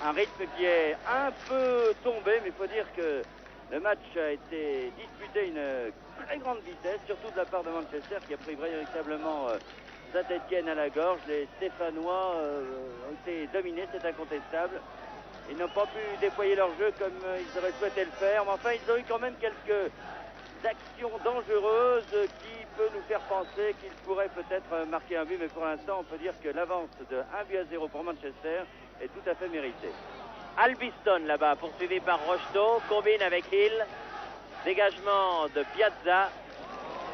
Un rythme qui est un peu tombé, mais il faut dire que le match a été disputé à une très grande vitesse, surtout de la part de Manchester qui a pris véritablement Saint-Étienne à la gorge. Les Stéphanois ont été dominés, c'est incontestable. Ils n'ont pas pu déployer leur jeu comme ils auraient souhaité le faire, mais enfin ils ont eu quand même quelques actions dangereuses qui peuvent nous faire penser qu'ils pourraient peut-être marquer un but, mais pour l'instant on peut dire que l'avance de 1-0 pour Manchester est tout à fait méritée. Albiston là-bas, poursuivi par Rocheteau, combine avec Hill, dégagement de Piazza,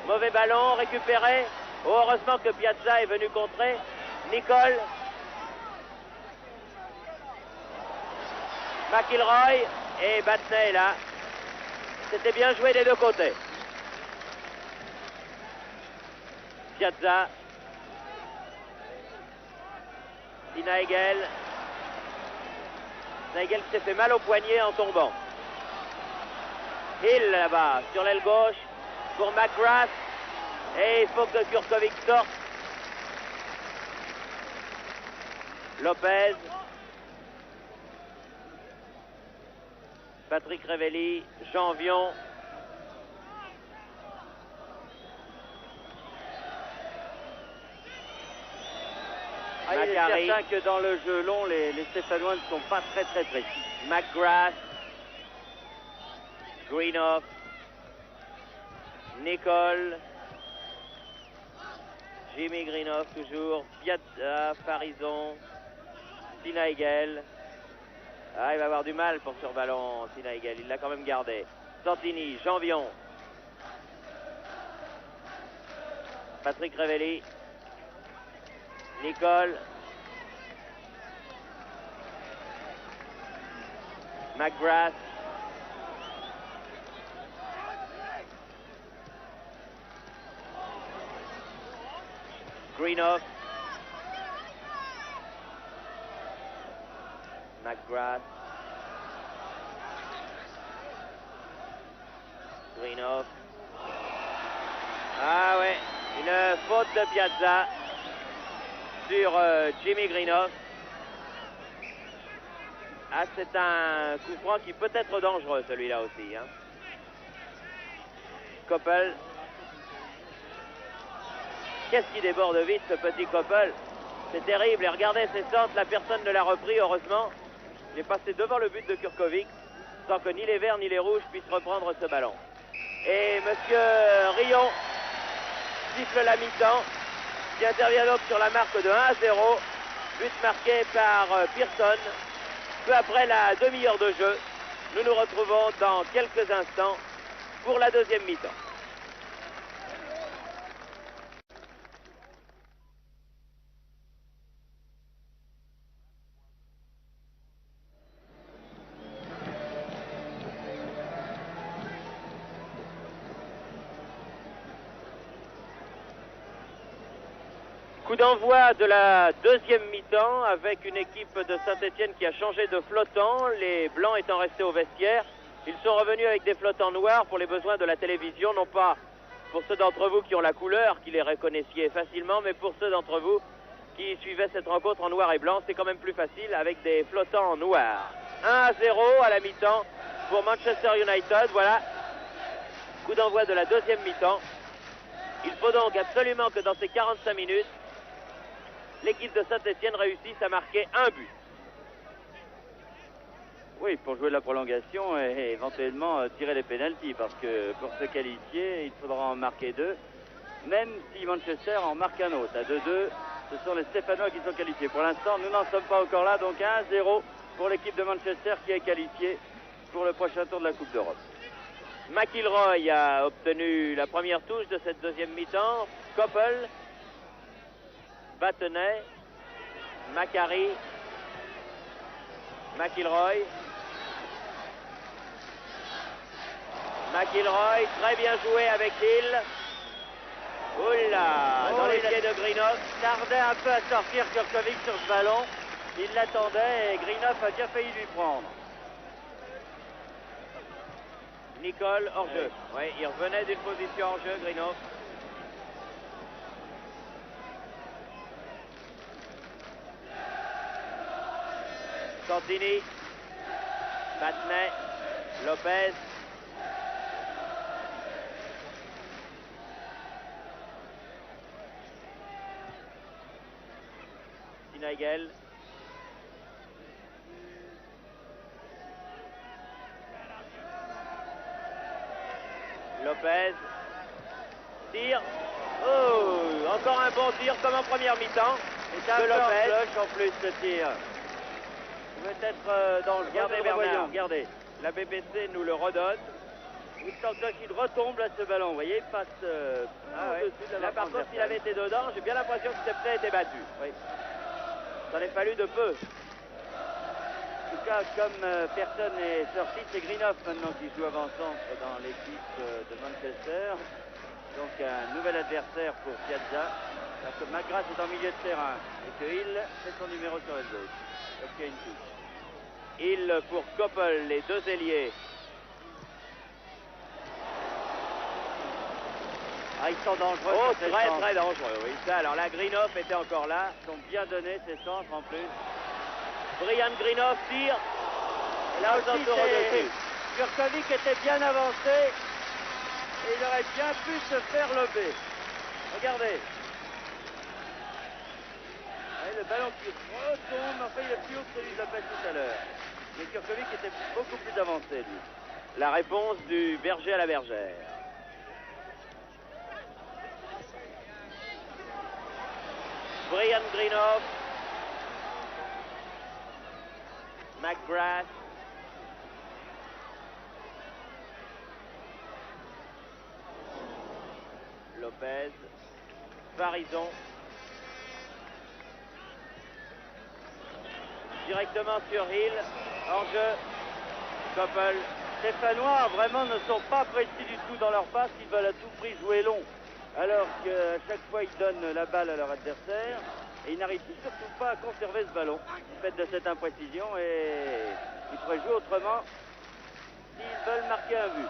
mauvais ballon récupéré. Oh, heureusement que Piazza est venu contrer. Nicole. McIlroy et Batney là. C'était bien joué des deux côtés. Piazza. Sinaigel. Sinaigel qui s'est fait mal au poignet en tombant. Hill là-bas sur l'aile gauche pour McGrath. Et il faut que Kurkovic sorte. Lopez. Patrick Révelli, Janvion. Il est certain que dans le jeu long, les Stéphanois ne sont pas très précis. McGrath. Greenhoff. Nicole. Jimmy Greenhoff toujours. Piazza, Farison. Sinaigel. Ah, il va avoir du mal pour sur ballon, Sinaigel. Il l'a quand même gardé. Santini, Janvion. Patrick Révelli. Nicole. McGrath. Greenhoff. McGrath. Greenhoff. Ah ouais, une faute de Piazza sur Jimmy Greenhoff. Ah, c'est un coup franc qui peut être dangereux, celui-là aussi. Hein. Coppel. Qu'est-ce qui déborde vite, ce petit Coppel? C'est terrible. Et regardez ses centres, la personne ne l'a repris, heureusement. Il est passé devant le but de Kurkovic, sans que ni les verts ni les rouges puissent reprendre ce ballon. Et monsieur Rion siffle la mi-temps, qui intervient donc sur la marque de 1-0. But marqué par Pearson. Peu après la demi-heure de jeu, nous nous retrouvons dans quelques instants pour la deuxième mi-temps. Coup d'envoi de la deuxième mi-temps avec une équipe de Saint-Étienne qui a changé de flottant, les blancs étant restés au vestiaire. Ils sont revenus avec des flottants noirs pour les besoins de la télévision, non pas pour ceux d'entre vous qui ont la couleur, qui les reconnaissiez facilement, mais pour ceux d'entre vous qui suivaient cette rencontre en noir et blanc, c'est quand même plus facile avec des flottants en noir. 1-0 à la mi-temps pour Manchester United, voilà. Coup d'envoi de la deuxième mi-temps. Il faut donc absolument que dans ces 45 minutes, l'équipe de Saint-Étienne réussisse à marquer un but. Oui, pour jouer la prolongation et éventuellement tirer les pénaltys, parce que pour se qualifier, il faudra en marquer 2. Même si Manchester en marque un autre. À 2-2, ce sont les Stéphanois qui sont qualifiés. Pour l'instant, nous n'en sommes pas encore là, donc 1-0 pour l'équipe de Manchester qui est qualifiée pour le prochain tour de la Coupe d'Europe. McIlroy a obtenu la première touche de cette deuxième mi-temps. Coppel, Battenay, Macari, McIlroy. McIlroy, très bien joué avec Hill. Oula, dans les pieds de Greenhoff. Tardait un peu à sortir Kurkovic sur ce ballon. Il l'attendait et Greenhoff a bien failli lui prendre. Nicole hors jeu. Oui, il revenait d'une position hors jeu, Greenhoff. Santini, Battenay, Lopez. Sinagel. Lopez. Tir. Oh, encore un bon tir comme en première mi-temps. Et un Lopez en plus ce tir. Peut-être dans le regardez Bernard, regardez, la BBC nous le redonne. Il semble qu'il retombe là ce ballon, vous voyez, il passe au-dessus de la. Là par contre, s'il avait été dedans, j'ai bien l'impression que cette plaie était battue. Oui. Ça aurait fallu de peu. En tout cas, comme personne n'est sorti, c'est Greenhoff maintenant qui joue avant-centre dans l'équipe de Manchester. Donc un nouvel adversaire pour Piazza. Parce que McGrath est en milieu de terrain et que Hill fait son numéro sur l'aile gauche. Donc il y a une touche. Hill pour Coppel, les deux ailiers. Ah, ils sont dangereux. Oh, très dangereux, oui. Ça, alors la Greenhoff était encore là. Ils sont bien donnés, ces centres en plus. Brian Greenhoff tire. Et là aussi, Kurkovic était bien avancé. Et il aurait bien pu se faire lober. Regardez. Le ballon qui retombe, enfin il est plus haut que celui de Lopez tout à l'heure. Mais Kurkovic était beaucoup plus avancé, lui. La réponse du berger à la bergère. Brian Greenhoff. McGrath. Lopez. Farison. Directement sur Hill, hors jeu, Coppel. Stéphanois vraiment ne sont pas précis du tout dans leur passe, ils veulent à tout prix jouer long. Alors qu'à chaque fois ils donnent la balle à leur adversaire. Et il n'arrive surtout pas à conserver ce ballon du fait de cette imprécision, et il pourrait jouer autrement s'ils veulent marquer un but.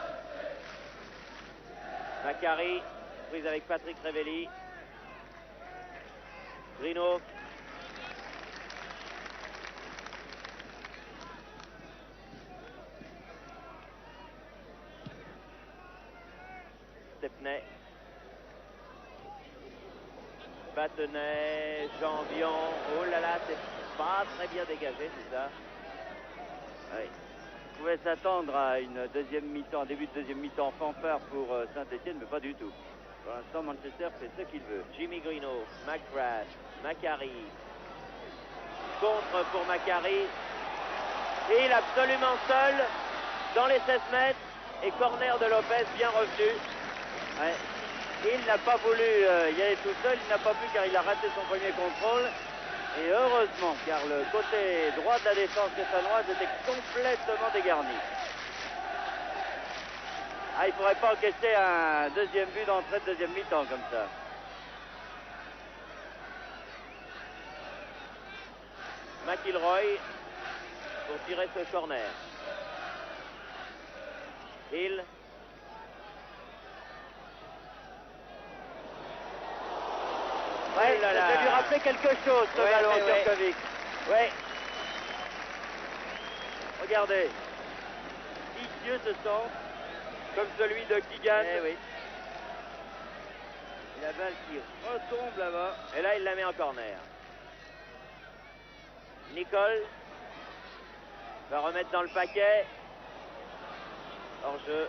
Macari, prise avec Patrick Révelli. Grino. Stepney. Battenay, Janvion. Oh là là, c'est pas très bien dégagé, c'est ça. Oui. On pouvait s'attendre à une deuxième mi-temps, un début de deuxième mi-temps fanfare pour Saint-Etienne, mais pas du tout. Pour l'instant, Manchester fait ce qu'il veut. Jimmy Grino, McGrath, Macari. Contre pour Macari. Et il est absolument seul dans les 16 mètres. Et corner de Lopez bien revenu. Ouais. Il n'a pas voulu y aller tout seul, il n'a pas pu car il a raté son premier contrôle. Et heureusement, car le côté droit de la défense stéphanoise était complètement dégarni. Ah, il ne faudrait pas encaisser un deuxième but d'entrée de deuxième mi-temps comme ça. McIlroy pour tirer ce corner. Hill. Ouais, ça peut lui rappeler quelque chose, ce ballon, Turkovic. Ouais. Regardez. Vicieux ce centre, comme celui de Keegan. Eh oui. Et la balle qui retombe là-bas. Et là, il la met en corner. Nicole va remettre dans le paquet. Hors-jeu.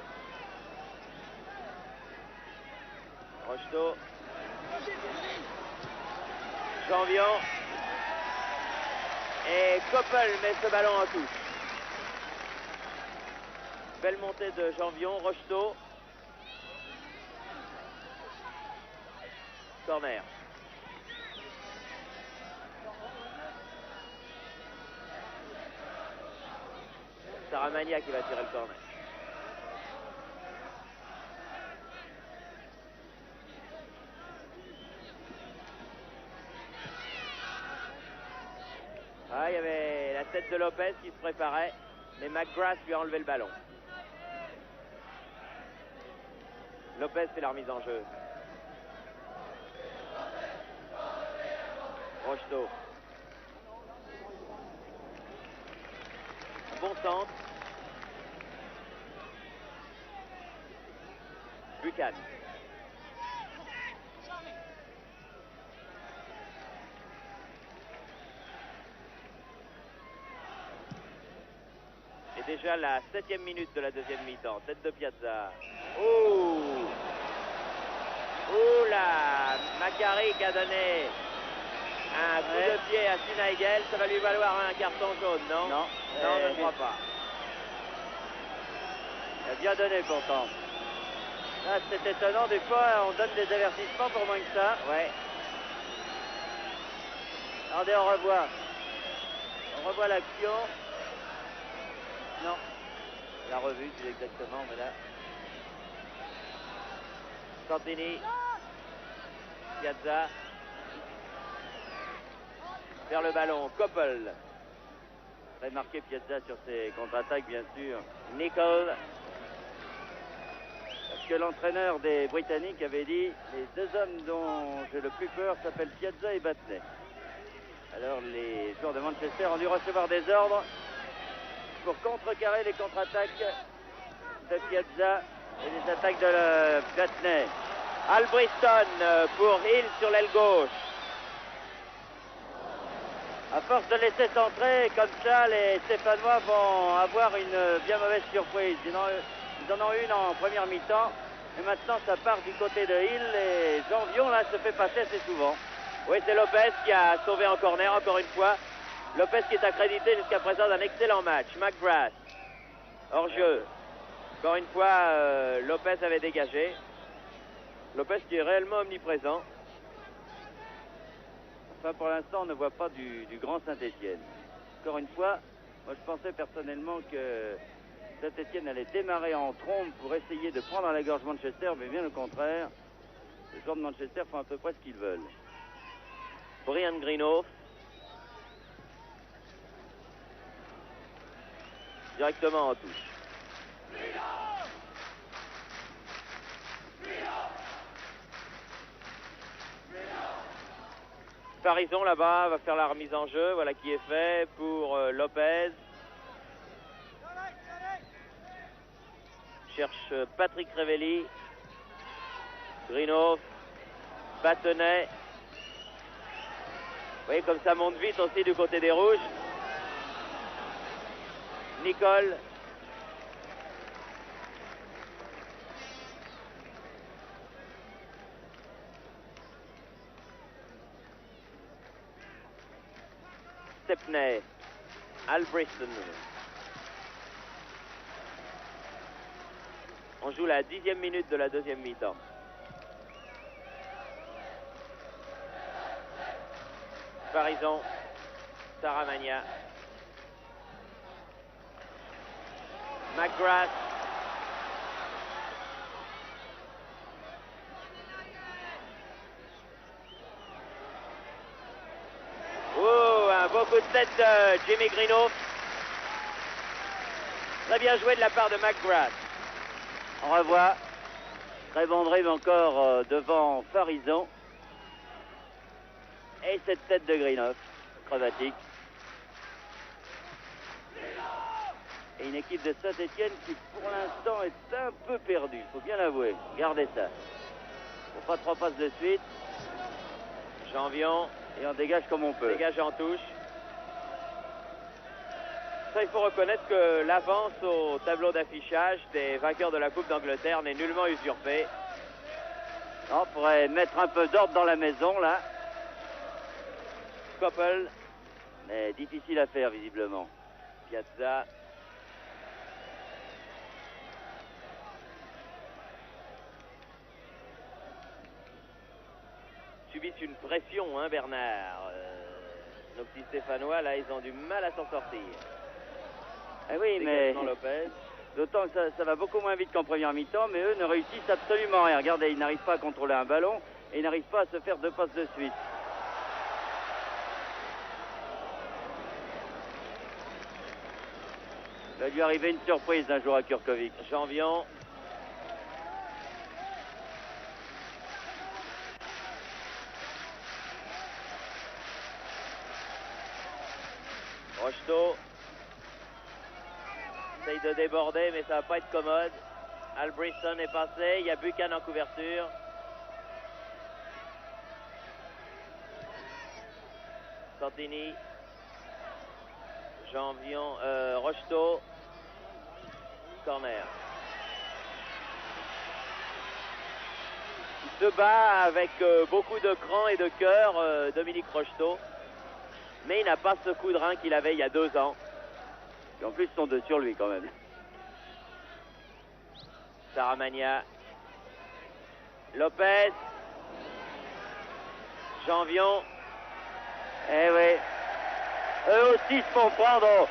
Rocheteau. Janvion. Et Koppel met ce ballon en touche. Belle montée de Janvion. Rocheteau. Corner. Saramagna qui va tirer le corner. Ah, il y avait la tête de Lopez qui se préparait, mais McGrath lui a enlevé le ballon. Lopez fait la remise en jeu. Rocheteau. Bon centre. Buchan. Et déjà la 7e minute de la deuxième mi-temps. Tête de Piazza. Oh! Oh là! Macari qui a donné un coup de pied à Sinaigel. Ça va lui valoir un carton jaune, non? Non. Non, je ne crois pas. Il a bien donné pourtant. Là, c'est étonnant, des fois on donne des avertissements pour moins que ça. Ouais. Regardez, on revoit. On revoit l'action. Non. La revue, plus exactement, mais là. Santini. Piazza. Vers le ballon. Koppel. Très marqué Piazza sur ses contre-attaques, bien sûr. Nicole. Parce que l'entraîneur des Britanniques avait dit les deux hommes dont j'ai le plus peur s'appellent Piazza et Battenay. Alors les joueurs de Manchester ont dû recevoir des ordres pour contrecarrer les contre-attaques de Piazza et les attaques de Battenay. Albriston pour Hill sur l'aile gauche. À force de laisser centrer comme ça, les Stéphanois vont avoir une bien mauvaise surprise. Ils en ont une en première mi-temps. Et maintenant, ça part du côté de Hill. Et Janvion, là, se fait passer assez souvent. Oui, c'est Lopez qui a sauvé en corner, encore une fois. Lopez qui est accrédité jusqu'à présent d'un excellent match. McGrath, hors-jeu. Encore une fois, Lopez avait dégagé. Lopez qui est réellement omniprésent. Enfin, pour l'instant, on ne voit pas du grand Saint-Etienne. Encore une fois, moi, je pensais personnellement que Saint-Etienne allait démarrer en trombe pour essayer de prendre à la gorge Manchester, mais bien au contraire. Les joueurs de Manchester font à peu près ce qu'ils veulent. Brian Greenhoff. Directement en touche. Farison là-bas va faire la remise en jeu. Voilà qui est fait pour Lopez. Cherche Patrick Révelli. Greenhoff. Battenet. Vous voyez comme ça monte vite aussi du côté des rouges. Nicole. Stepney. Albriston. On joue la 10e minute de la deuxième mi-temps. Farison. Saramagna. McGrath. Oh, un beau coup de tête de Jimmy Greenhoff. Très bien joué de la part de McGrath. On revoit. Très bon drive encore devant Farison. Et cette tête de Greenhoff, acrobatique. Et une équipe de Saint-Étienne qui, pour l'instant, est un peu perdue. Il faut bien l'avouer. Regardez ça. On fera 3 passes de suite. Janvion. Et on dégage comme on peut. Dégage en touche. Ça, il faut reconnaître que l'avance au tableau d'affichage des vainqueurs de la Coupe d'Angleterre n'est nullement usurpée. On pourrait mettre un peu d'ordre dans la maison, là. Koppel. Mais difficile à faire, visiblement. Piazza. Subissent une pression, hein, Bernard. Nos petits Stéphanois, là, ils ont du mal à s'en sortir. Eh oui, mais Lopez. d'autant que ça va beaucoup moins vite qu'en première mi-temps, mais eux ne réussissent absolument rien. Regardez, ils n'arrivent pas à contrôler un ballon et ils n'arrivent pas à se faire 2 passes de suite. Il va lui arriver une surprise un jour à Kurkovic. Janvion. Rocheteau. Essaye de déborder, mais ça va pas être commode. Albriston est passé. Il y a Buchan en couverture. Santini. Janvion. Rocheteau. Corner. Il se bat avec beaucoup de cran et de cœur, Dominique Rocheteau. Mais il n'a pas ce coup de rein qu'il avait il y a 2 ans. Et en plus, ils sont 2 sur lui quand même. Saramagna. Lopez. Janvion. Eh oui. Eux aussi se font prendre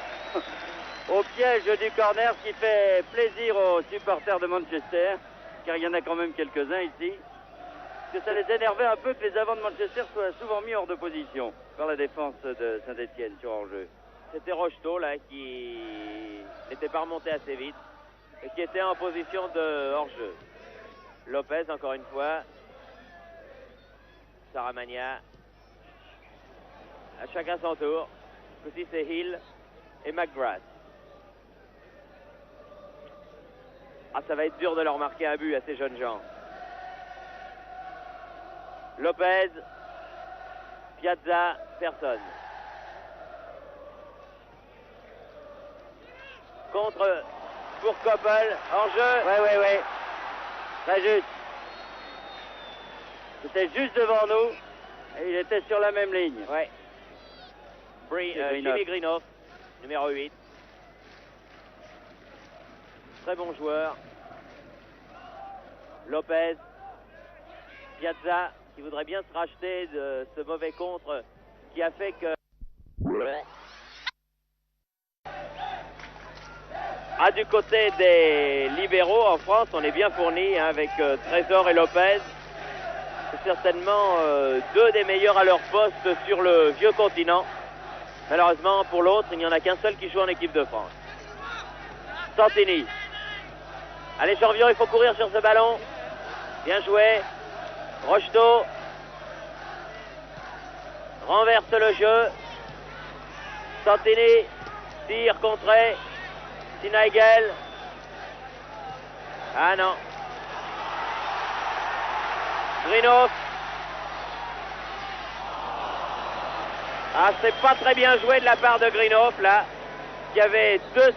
au piège du corner, ce qui fait plaisir aux supporters de Manchester, car il y en a quand même quelques-uns ici. Parce que ça les énervait un peu que les avants de Manchester soient souvent mis hors de position par la défense de Saint-Étienne sur hors-jeu. C'était Rocheteau là qui n'était pas remonté assez vite et qui était en position de hors-jeu. Lopez encore une fois. Saramagna. À chacun son tour. Aussi c'est Hill et McGrath. Ah, ça va être dur de leur marquer un but à ces jeunes gens. Lopez. Piazza. Personne. Contre pour Koppel, en jeu. Oui. Très juste. C'était juste devant nous et il était sur la même ligne. Ouais. Jimmy Greenhoff, numéro 8. Très bon joueur. Lopez. Piazza, qui voudrait bien se racheter de ce mauvais contre qui a fait que... Ah, du côté des libéraux en France, on est bien fourni hein, avec Trésor et Lopez. C'est certainement deux des meilleurs à leur poste sur le vieux continent. Malheureusement, pour l'autre, il n'y en a qu'un seul qui joue en équipe de France. Santini. Allez, Champion, il faut courir sur ce ballon. Bien joué. Rocheteau renverse le jeu. Santini tire contré. Sinaigel. Ah non. Grinoff. Ah, c'est pas très bien joué de la part de Grinoff là. Il y avait deux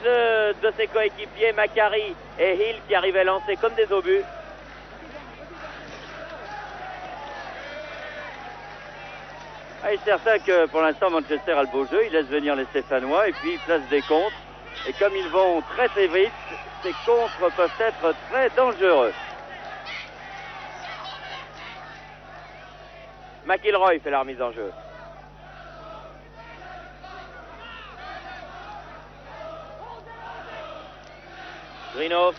de ses coéquipiers, Macari et Hill, qui arrivaient lancés comme des obus. Il est certain que pour l'instant Manchester a le beau jeu, il laisse venir les Stéphanois et puis il place des contres. Et comme ils vont très très vite, ces contres peuvent être très dangereux. McIlroy fait la remise en jeu. Grinoff.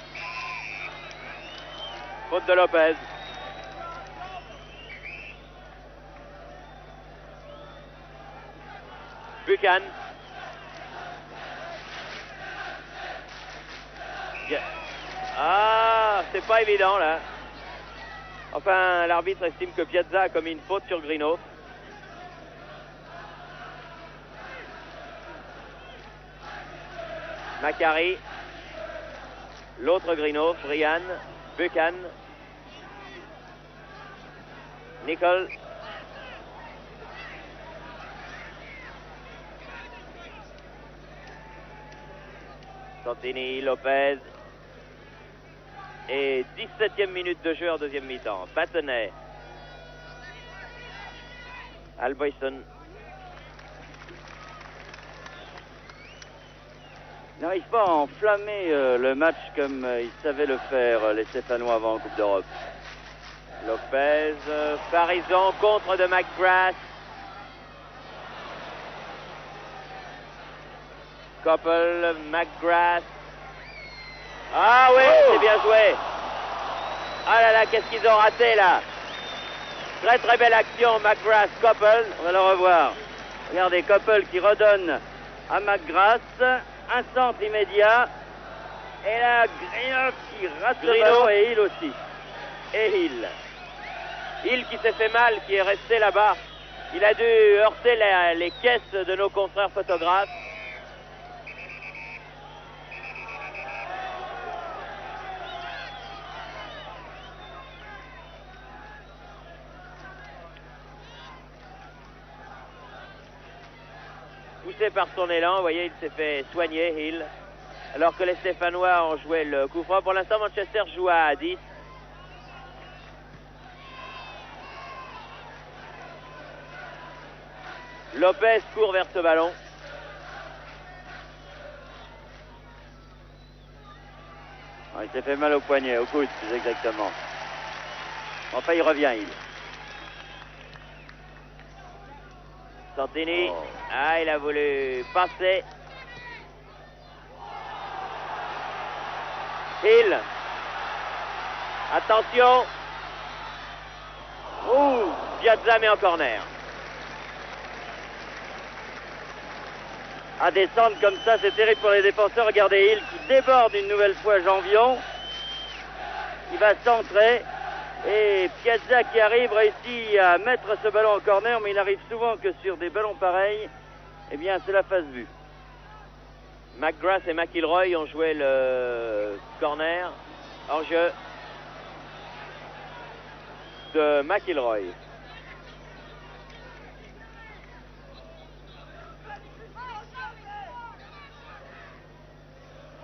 Faute de Lopez. Buchan. Ah, c'est pas évident là. Enfin, l'arbitre estime que Piazza a commis une faute sur Grinoff. Macari. L'autre Grinoff, Ryan, Buchan. Nicol. Santini, Lopez. Et 17e minute de jeu en deuxième mi-temps. Battenay. Alboyson. Ils n'arrivent pas à enflammer le match comme ils savaient le faire, les Stéphanois, avant en Coupe d'Europe. Lopez, Farison, contre de McGrath. Koppel, McGrath. Ah oui, c'est bien joué. Ah là là, qu'est-ce qu'ils ont raté là. Très très belle action, McGrath, Koppel. On va le revoir. Regardez, Koppel qui redonne à McGrath. Un centre immédiat. Et là, Grinoff qui rate le ballon et Hill aussi. Et Hill. Hill qui s'est fait mal, qui est resté là-bas. Il a dû heurter les caisses de nos confrères photographes. Poussé par son élan, vous voyez, il s'est fait soigner, Hill. Alors que les Stéphanois ont joué le coup franc. Pour l'instant, Manchester joue à 10. Lopez court vers ce ballon. Il s'est fait mal au poignet, au coude plus exactement. Enfin, il revient, Hill. Santini. Oh. Ah, il a voulu passer. Hill. Attention. Ouh, Piazza met en corner. À descendre comme ça, c'est terrible pour les défenseurs. Regardez Hill qui déborde une nouvelle fois Janvion. Il va centrer. Et Piazza qui arrive réussit à mettre ce ballon en corner, mais il arrive souvent que sur des ballons pareils, eh bien c'est la phase vue. McGrath et McIlroy ont joué le corner en jeu de McIlroy.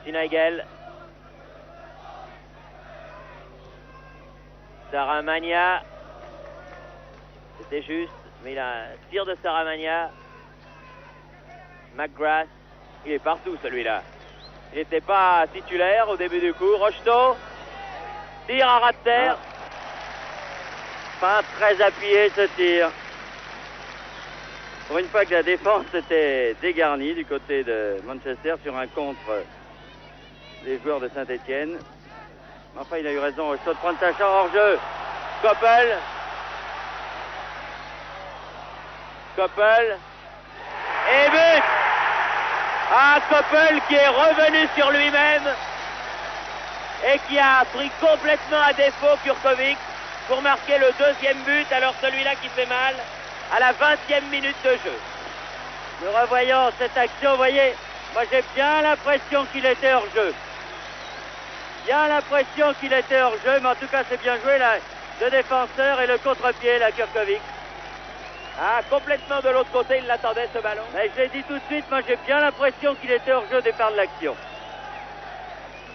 Sinaigel. Saramagna. C'était juste, mais il a un tir de Saramagna. McGrath. Il est partout celui-là. Il n'était pas titulaire au début du coup. Rocheteau. Tir à ras de terre. Pas très appuyé ce tir. Pour une fois que la défense était dégarnie du côté de Manchester sur un contre des joueurs de Saint-Étienne. Enfin, il a eu raison, Rocheteau, de prendre sa chance hors jeu. Koppel. Koppel. Et but! Ah, Koppel qui est revenu sur lui-même et qui a pris complètement à défaut Kurkovic pour marquer le deuxième but, alors celui-là qui fait mal à la 20e minute de jeu. Nous revoyons cette action, vous voyez, moi j'ai bien l'impression qu'il était hors jeu. Bien l'impression qu'il était hors jeu, mais en tout cas c'est bien joué là, le défenseur et le contre-pied, la Kurkovic. Ah, complètement de l'autre côté, il l'attendait ce ballon. Mais je l'ai dit tout de suite, moi j'ai bien l'impression qu'il était hors jeu au départ de l'action.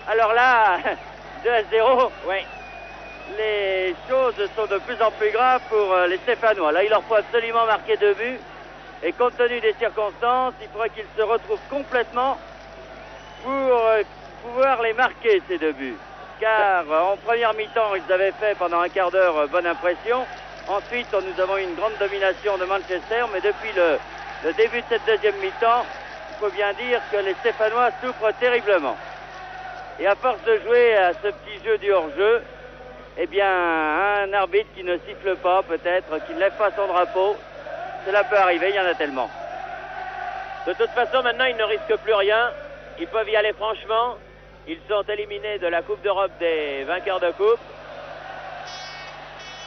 Alors là, 2-0, oui. Les choses sont de plus en plus graves pour les Stéphanois. Là, il leur faut absolument marquer 2 buts. Et compte tenu des circonstances, il faudrait qu'ils se retrouvent complètement pour pouvoir les marquer, ces 2 buts. Car en première mi-temps, ils avaient fait pendant un quart d'heure bonne impression. Ensuite, nous avons eu une grande domination de Manchester. Mais depuis le début de cette deuxième mi-temps, il faut bien dire que les Stéphanois souffrent terriblement. Et à force de jouer à ce petit jeu du hors-jeu, eh bien, un arbitre qui ne siffle pas, peut-être, qui ne lève pas son drapeau, cela peut arriver, il y en a tellement. De toute façon, maintenant, ils ne risquent plus rien. Ils peuvent y aller franchement. Ils sont éliminés de la Coupe d'Europe des vainqueurs de Coupe.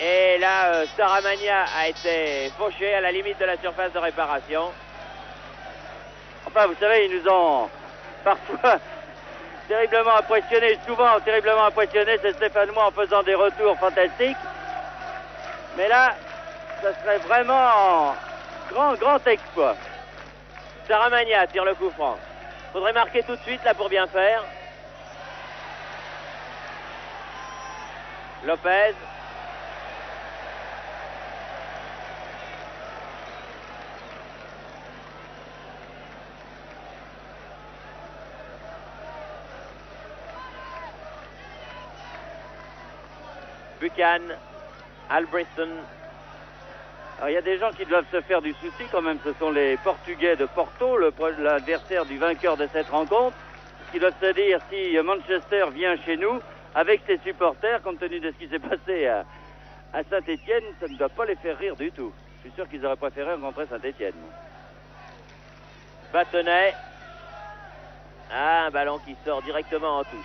Et là, Saramagna a été fauché à la limite de la surface de réparation. Enfin, vous savez, ils nous ont parfois terriblement impressionnés, souvent terriblement impressionnés, ces Stéphanois en faisant des retours fantastiques. Mais là, ça serait vraiment grand exploit. Saramagna tire le coup franc. Faudrait marquer tout de suite là pour bien faire. Lopez. Buchan, Albritton. Alors il y a des gens qui doivent se faire du souci quand même, ce sont les Portugais de Porto, l'adversaire du vainqueur de cette rencontre, qui doivent se dire si Manchester vient chez nous avec ses supporters, compte tenu de ce qui s'est passé à Saint-Étienne, ça ne doit pas les faire rire du tout. Je suis sûr qu'ils auraient préféré rencontrer Saint-Étienne. Battenay. Ah, un ballon qui sort directement en touche.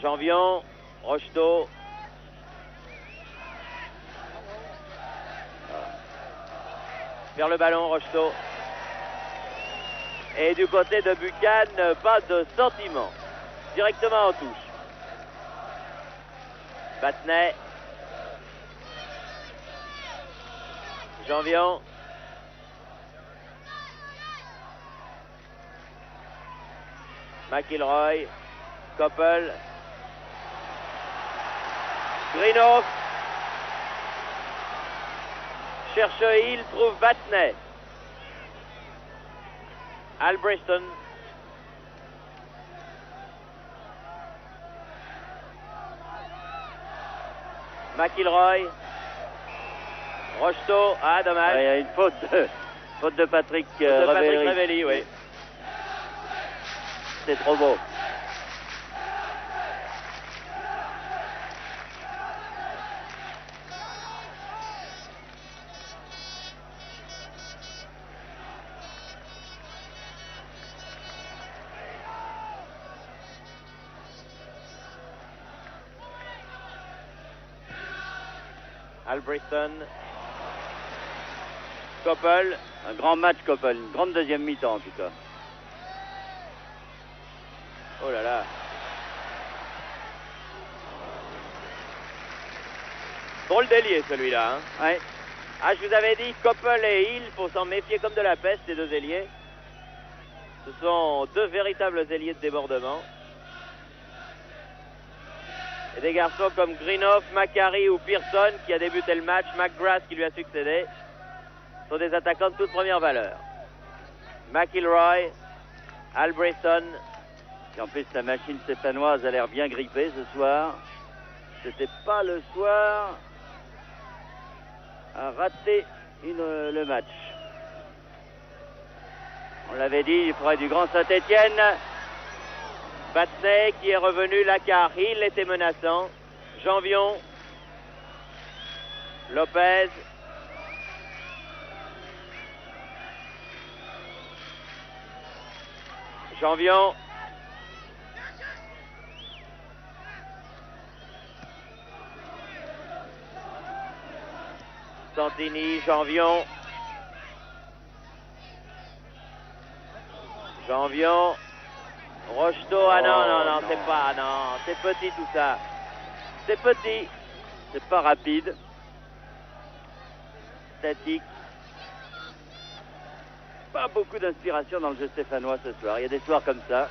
Janvion, Rocheteau. Vers le ballon, Rocheteau. Et du côté de Buchan, pas de sentiment. Directement en touche. Battenay. Janvion. McIlroy. Koppel. Greenhoff. Cherche Hill, trouve Battenay. Albritton. McIlroy. Rocheteau. Ah, dommage. Il y a une faute de Patrick Révelli, oui. C'est trop beau. Albritton. Koppel. Un grand match, Koppel. Une grande deuxième mi-temps, en tout cas. Oh là là. Drôle d'ailier, celui-là. Hein. Ouais. Ah, je vous avais dit, Koppel et Hill, faut s'en méfier comme de la peste, ces deux ailiers. Ce sont deux véritables ailiers de débordement. Et des garçons comme Greenhoff, Macari ou Pearson qui a débuté le match, McGrath qui lui a succédé, sont des attaquants de toute première valeur. McIlroy, Albritton. Et en plus, la machine stéphanoise a l'air bien grippée ce soir. C'était pas le soir à rater le match. On l'avait dit, il faudrait du grand Saint-Étienne. Battenay qui est revenu, Lacar, Hill était menaçant. Janvion. Lopez. Janvion. Santini, Janvion. Janvion. Rocheteau, ah non, non, non, c'est pas, non, c'est petit tout ça. C'est petit. C'est pas rapide. Statique. Pas beaucoup d'inspiration dans le jeu stéphanois ce soir. Il y a des soirs comme ça.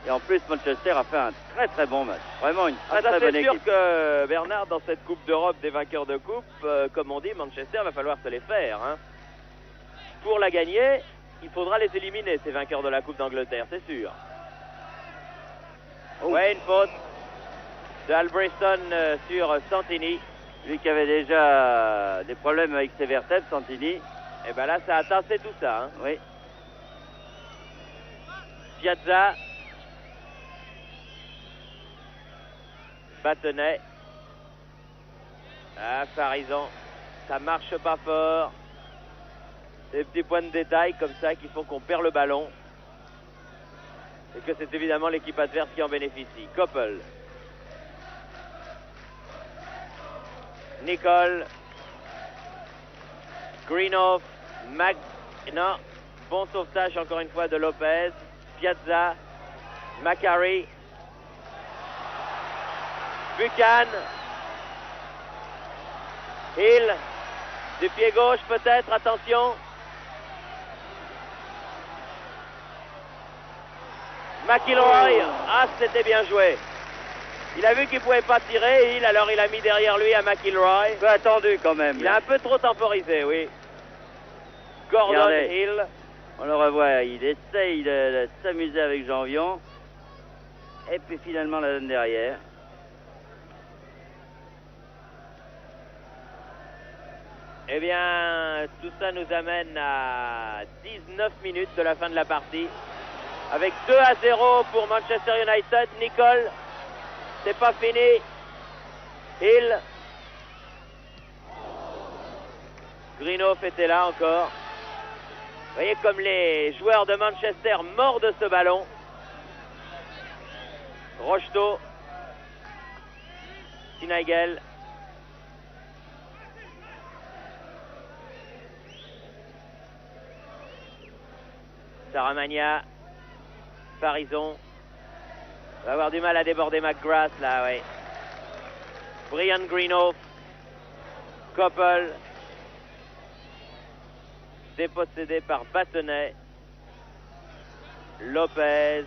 Et en plus, Manchester a fait un très très bon match. Vraiment une très très bonne équipe. C'est sûr que Bernard, dans cette Coupe d'Europe des vainqueurs de coupe, comme on dit, Manchester va falloir se les faire. Hein. Pour la gagner, il faudra les éliminer, ces vainqueurs de la Coupe d'Angleterre, c'est sûr. Oh. Ouais, une faute de Albrechtson sur Santini. Lui qui avait déjà des problèmes avec ses vertèbres, Santini. Et bien là, ça a tassé tout ça. Hein. Oui. Piazza. Battenet. Ah, Farison. Ça marche pas fort. Des petits points de détail comme ça qui font qu'on perd le ballon. Et que c'est évidemment l'équipe adverse qui en bénéficie. Koppel. Nicole. Greenhoff. Non. Bon sauvetage encore une fois de Lopez. Piazza. Macari. Buchan. Hill. Du pied gauche peut-être, attention. McIlroy. Ah, c'était bien joué. Il a vu qu'il ne pouvait pas tirer, Hill, alors il a mis derrière lui à McIlroy. Un peu attendu quand même. Il a un peu trop temporisé, oui. Gordon Regardez. Hill. On le revoit, il essaye de s'amuser avec Janvion. Et puis finalement la donne derrière. Eh bien, tout ça nous amène à 19 minutes de la fin de la partie. Avec 2-0 pour Manchester United. Nicole, c'est pas fini. Hill. Greenhoff était là encore. Vous voyez comme les joueurs de Manchester mordent de ce ballon. Rocheteau. Sinagel. Saramagna. Farison. Va avoir du mal à déborder McGrath là, oui. Brian Greenhoff. Koppel. Dépossédé par Battenet. Lopez.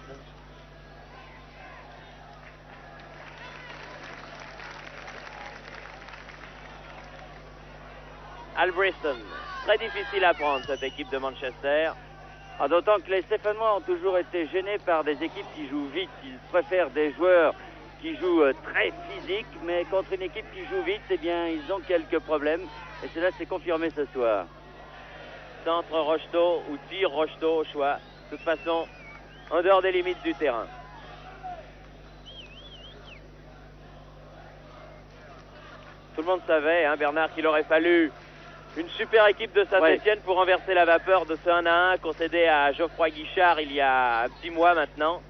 Albrechtson. Très difficile à prendre cette équipe de Manchester. Ah, d'autant que les Stéphanois ont toujours été gênés par des équipes qui jouent vite. Ils préfèrent des joueurs qui jouent très physique, mais contre une équipe qui joue vite, eh bien, ils ont quelques problèmes. Et cela s'est confirmé ce soir. Centre Rocheteau ou tir Rocheteau au choix. De toute façon, en dehors des limites du terrain. Tout le monde savait, hein, Bernard, qu'il aurait fallu une super équipe de Saint-Etienne pour renverser la vapeur de ce 1-1 concédé à Geoffroy Guichard il y a un petit mois maintenant.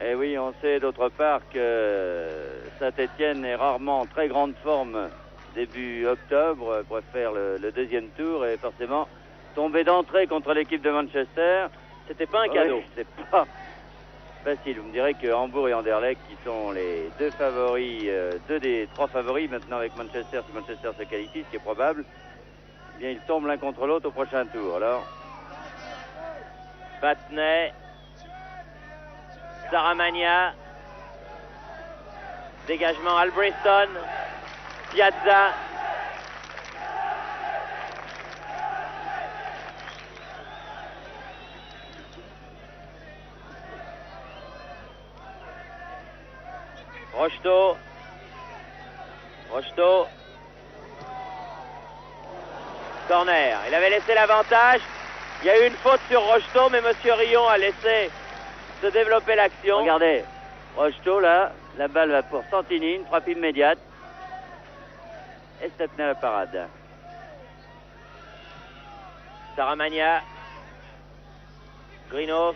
Et oui, on sait d'autre part que Saint-Etienne est rarement en très grande forme début octobre, préfère le deuxième tour et forcément tomber d'entrée contre l'équipe de Manchester. C'était pas un cadeau. Oui, c'est pas facile. Vous me direz que Hambourg et Anderlecht, qui sont les deux favoris, deux des trois favoris maintenant avec Manchester, si Manchester se qualifie, ce qui est probable, eh bien ils tombent l'un contre l'autre au prochain tour. Alors, Battenet, Saramagna, dégagement Albrechtson, Piazza. Rocheteau. Rocheteau. Corner. Il avait laissé l'avantage. Il y a eu une faute sur Rocheteau, mais M. Rion a laissé se développer l'action. regardez, Rocheteau, là, la balle va pour Santini, une frappe immédiate. Et Stettner à la parade. Saramagna. Greenhoff.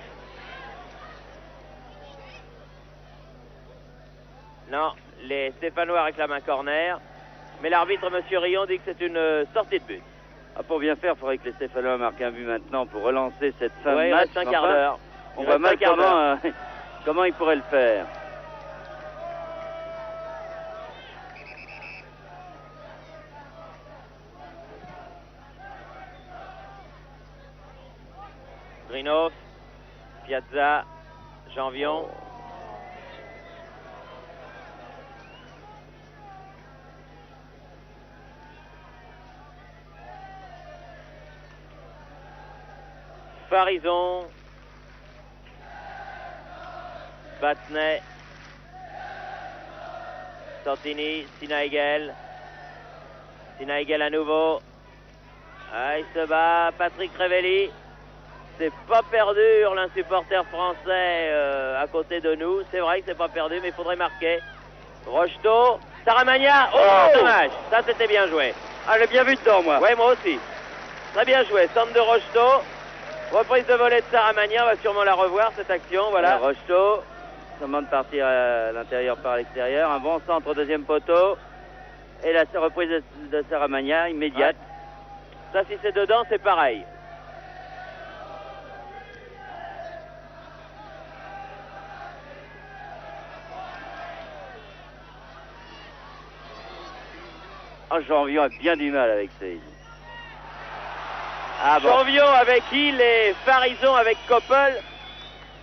Non, les Stéphanois réclament un corner. Mais l'arbitre, M. Rion, dit que c'est une sortie de but. Ah, pour bien faire, il faudrait que les Stéphanois marquent un but maintenant pour relancer cette fin Ouais, de il match. reste un quart d'heure. On voit mal comment ils pourraient le faire. Greenhoff, Piazza, Janvion. Farison. Battenay. Santini, Sinaigel. Sinaigel à nouveau. Ah, il se bat, Patrick Révelli. C'est pas perdu, hurle un supporter français à côté de nous. C'est vrai que c'est pas perdu, mais il faudrait marquer. Rocheteau, Saramagna. Oh, dommage. Ça, c'était bien joué. Ah, j'ai bien vu dedans, moi. Ouais, moi aussi. Très bien joué. Centre de Rocheteau. Reprise de volée de Saramagna. On va sûrement la revoir, cette action. Voilà. Rocheteau, comment de partir à l'intérieur par l'extérieur. Un bon centre au deuxième poteau. Et la reprise de Saramagna, immédiate. Ouais. Ça, si c'est dedans, c'est pareil. Ah, Janvion a bien du mal avec ça. Ah bon. Janvion avec Hill et Farison avec Koppel.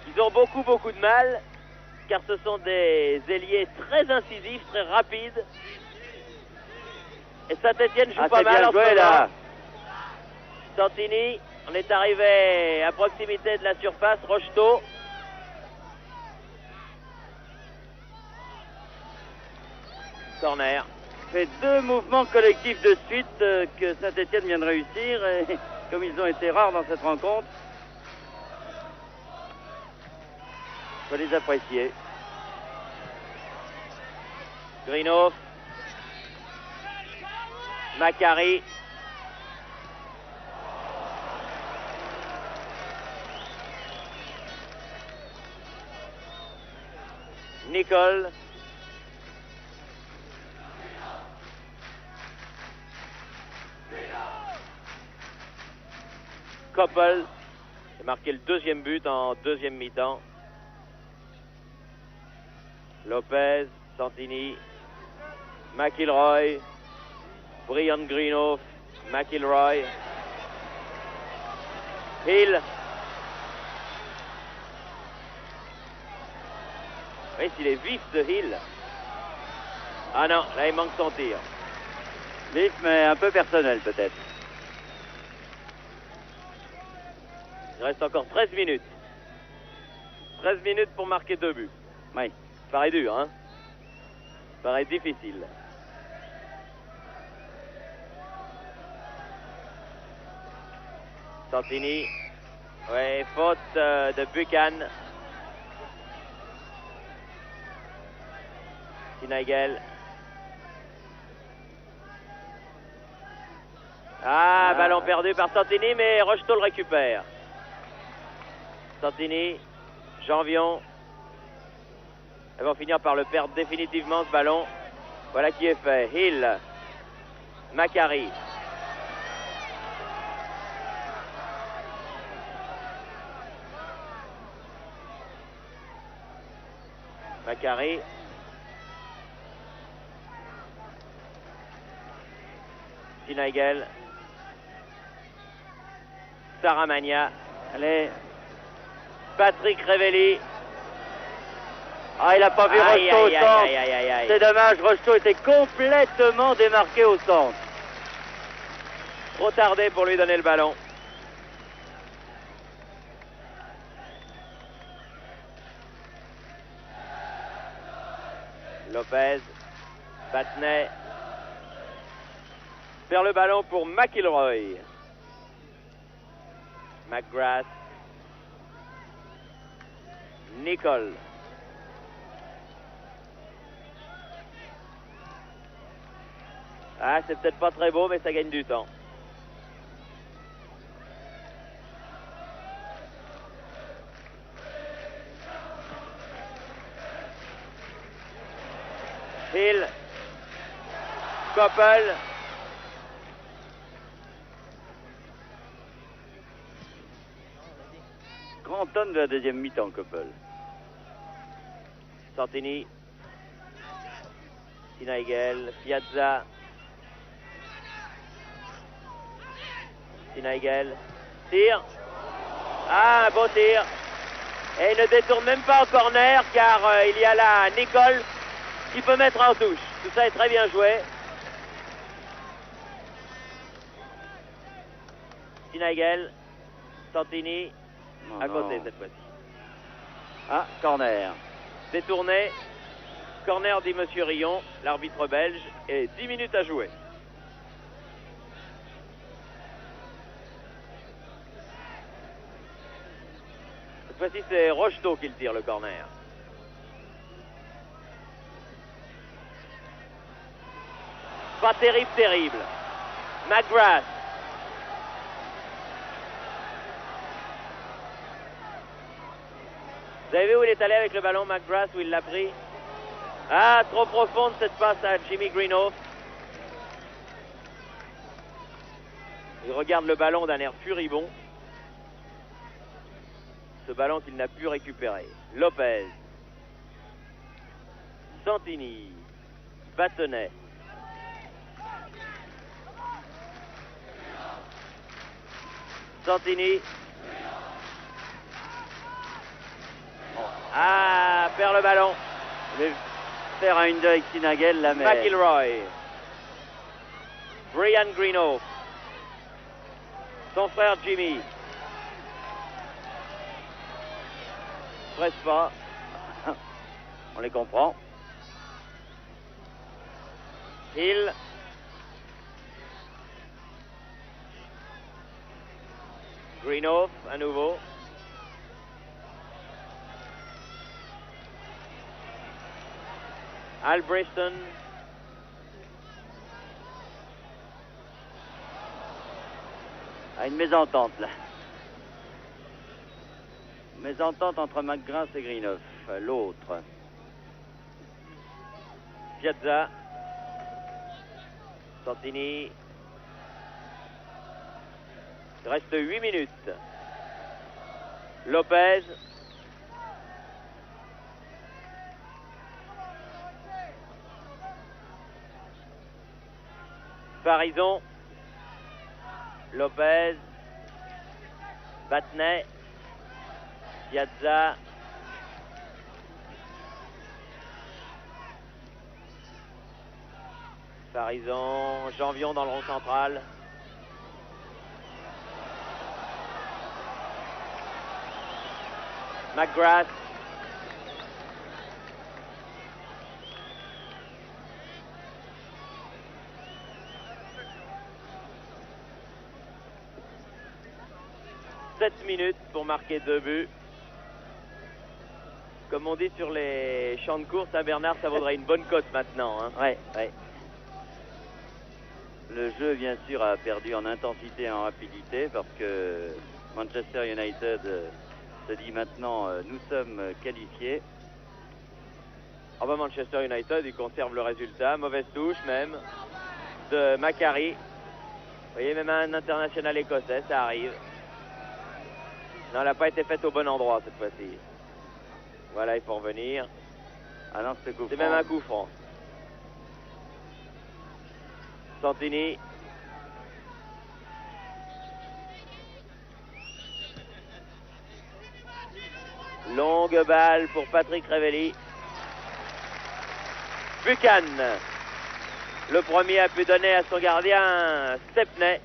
Ils ont beaucoup de mal, car ce sont des ailiers très incisifs, très rapides. Et Saint-Etienne joue pas mal en ce moment. Là. Santini, on est arrivé à proximité de la surface. Rocheteau. Corner. Fait deux mouvements collectifs de suite que Saint-Etienne vient de réussir. Et comme ils ont été rares dans cette rencontre, il faut les apprécier. Greenhoff. Macari. Nicole. Koppel a marqué le deuxième but en deuxième mi-temps. Lopez, Santini, McIlroy, Brian Greenhoff, McIlroy, Hill. Oui, s'il est vif ce Hill. Ah non, là il manque son tir. Vif, mais un peu personnel peut-être. Il reste encore 13 minutes. 13 minutes pour marquer 2 buts. Oui. Ça paraît dur, hein? Ça paraît difficile. Santini. Ouais, faute de Buchan. Sinagel. Ah, ballon perdu par Santini, mais Rocheteau le récupère. Santini, Janvion. Elles vont finir par le perdre définitivement ce ballon. Voilà qui est fait. Hill, Macari. Macari. Sinagel. Saramagna. Allez. Patrick Révelli. Ah, il n'a pas vu Rocheteau au centre. C'est dommage, Rocheteau était complètement démarqué au centre. Trop tardé pour lui donner le ballon. Lopez, Battenay. Vers le ballon pour McIlroy. McGrath. Nicole. Ah, c'est peut-être pas très beau, mais ça gagne du temps. Hill, Koppel, Grand homme de la deuxième mi-temps, Koppel. Santini, Sinaigel, Piazza, Sinaigel, tir. Ah, un beau tir. Et il ne détourne même pas en corner car il y a là Nicole qui peut mettre en touche. Tout ça est très bien joué. Sinaigel, Santini, à côté cette fois-ci. Ah, corner. Détourné. Corner dit Monsieur Rion, l'arbitre belge, et 10 minutes à jouer. Cette fois-ci, c'est Rocheteau qui le tire, le corner. Pas terrible, terrible. McGrath. Vous avez vu où il est allé avec le ballon, McGrath, où il l'a pris? Ah, trop profonde cette passe à Jimmy Greenhoff. Il regarde le ballon d'un air furibond. Ce ballon qu'il n'a pu récupérer. Lopez. Santini. Battenet. Santini. Ah, perd le ballon. Il va faire un 1-2 avec Sinaigel, la mais... McIlroy. Brian Greenhoff. Son frère Jimmy. Presse pas. On les comprend. Hill. Greenhoff à nouveau. Albrechtsen. Ah, une mésentente là. Mésentente entre McGrath et Greenhoff. L'autre. Piazza. Santini. Il reste 8 minutes. Lopez. Farison. Lopez. Battenet. Piazza. Farison. Janvion dans le rond central. McGrath. Sept minutes pour marquer 2 buts. Comme on dit sur les champs de course à Bernard, ça vaudrait une bonne cote maintenant. Hein. Ouais. Le jeu, bien sûr, a perdu en intensité et en rapidité parce que Manchester United se dit maintenant nous sommes qualifiés. Ah bah Manchester United, il conserve le résultat. Mauvaise touche même de Macari. Vous voyez, même un international écossais, ça arrive. Non, elle n'a pas été faite au bon endroit cette fois-ci. Voilà, il faut revenir. Ah non, c'est même un coup franc. Santini. Longue balle pour Patrick Révelli. Buchan. Le premier a pu donner à son gardien Stepney,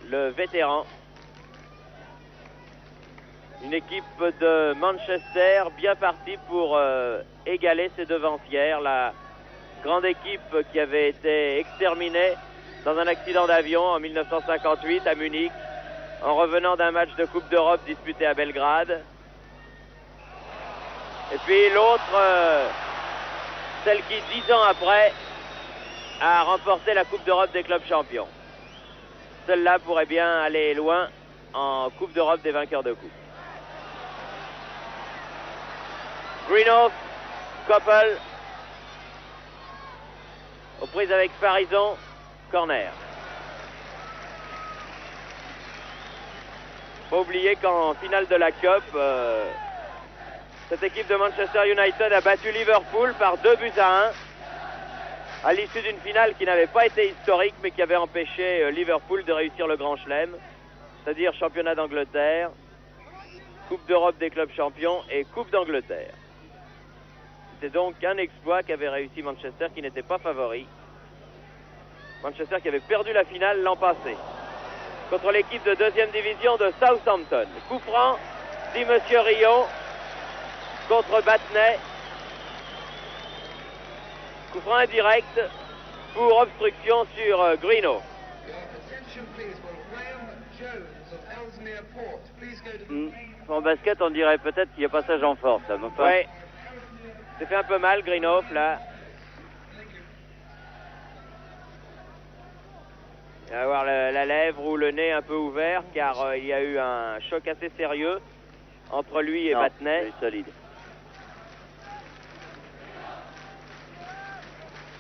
le vétéran. Une équipe de Manchester bien partie pour égaler ses devancières. La grande équipe qui avait été exterminée dans un accident d'avion en 1958 à Munich, en revenant d'un match de Coupe d'Europe disputé à Belgrade. Et puis l'autre, celle qui 10 ans après à remporter la Coupe d'Europe des clubs champions. Celle-là pourrait bien aller loin en Coupe d'Europe des vainqueurs de coupe. Greenhoff, Koppel, aux prises avec Farison, corner. Faut oublier qu'en finale de la Cup, cette équipe de Manchester United a battu Liverpool par 2-1 à l'issue d'une finale qui n'avait pas été historique mais qui avait empêché Liverpool de réussir le Grand Chelem, c'est-à-dire championnat d'Angleterre, Coupe d'Europe des clubs champions et Coupe d'Angleterre. C'était donc un exploit qu'avait réussi Manchester qui n'était pas favori. Manchester qui avait perdu la finale l'an passé contre l'équipe de 2e division de Southampton. Coup franc, dit Monsieur Rio, contre Batney. Coup franc indirect pour obstruction sur Greenhoff. En basket, on dirait peut-être qu'il y a passage en force. Enfin... Ouais. C'est fait un peu mal, Greenhoff, là. Il va avoir la lèvre ou le nez un peu ouvert, car il y a eu un choc assez sérieux entre lui et Batney. C'est solide.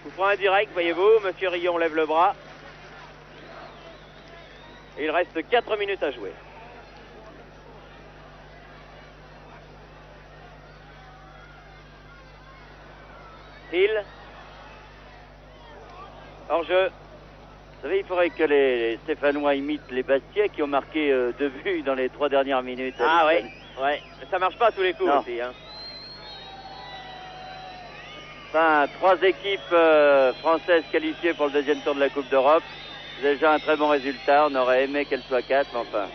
Coup franc indirect, voyez-vous, Monsieur Rillon lève le bras. Et il reste 4 minutes à jouer. Hill. Hors-jeu. Vous savez, il faudrait que les Stéphanois imitent les Bastiais qui ont marqué 2 buts dans les 3 dernières minutes. Ah oui, ouais. Mais ça marche pas à tous les coups aussi. Hein. Enfin, 3 équipes françaises qualifiées pour le 2e tour de la Coupe d'Europe. C'est déjà un très bon résultat. On aurait aimé qu'elles soient 4, mais enfin.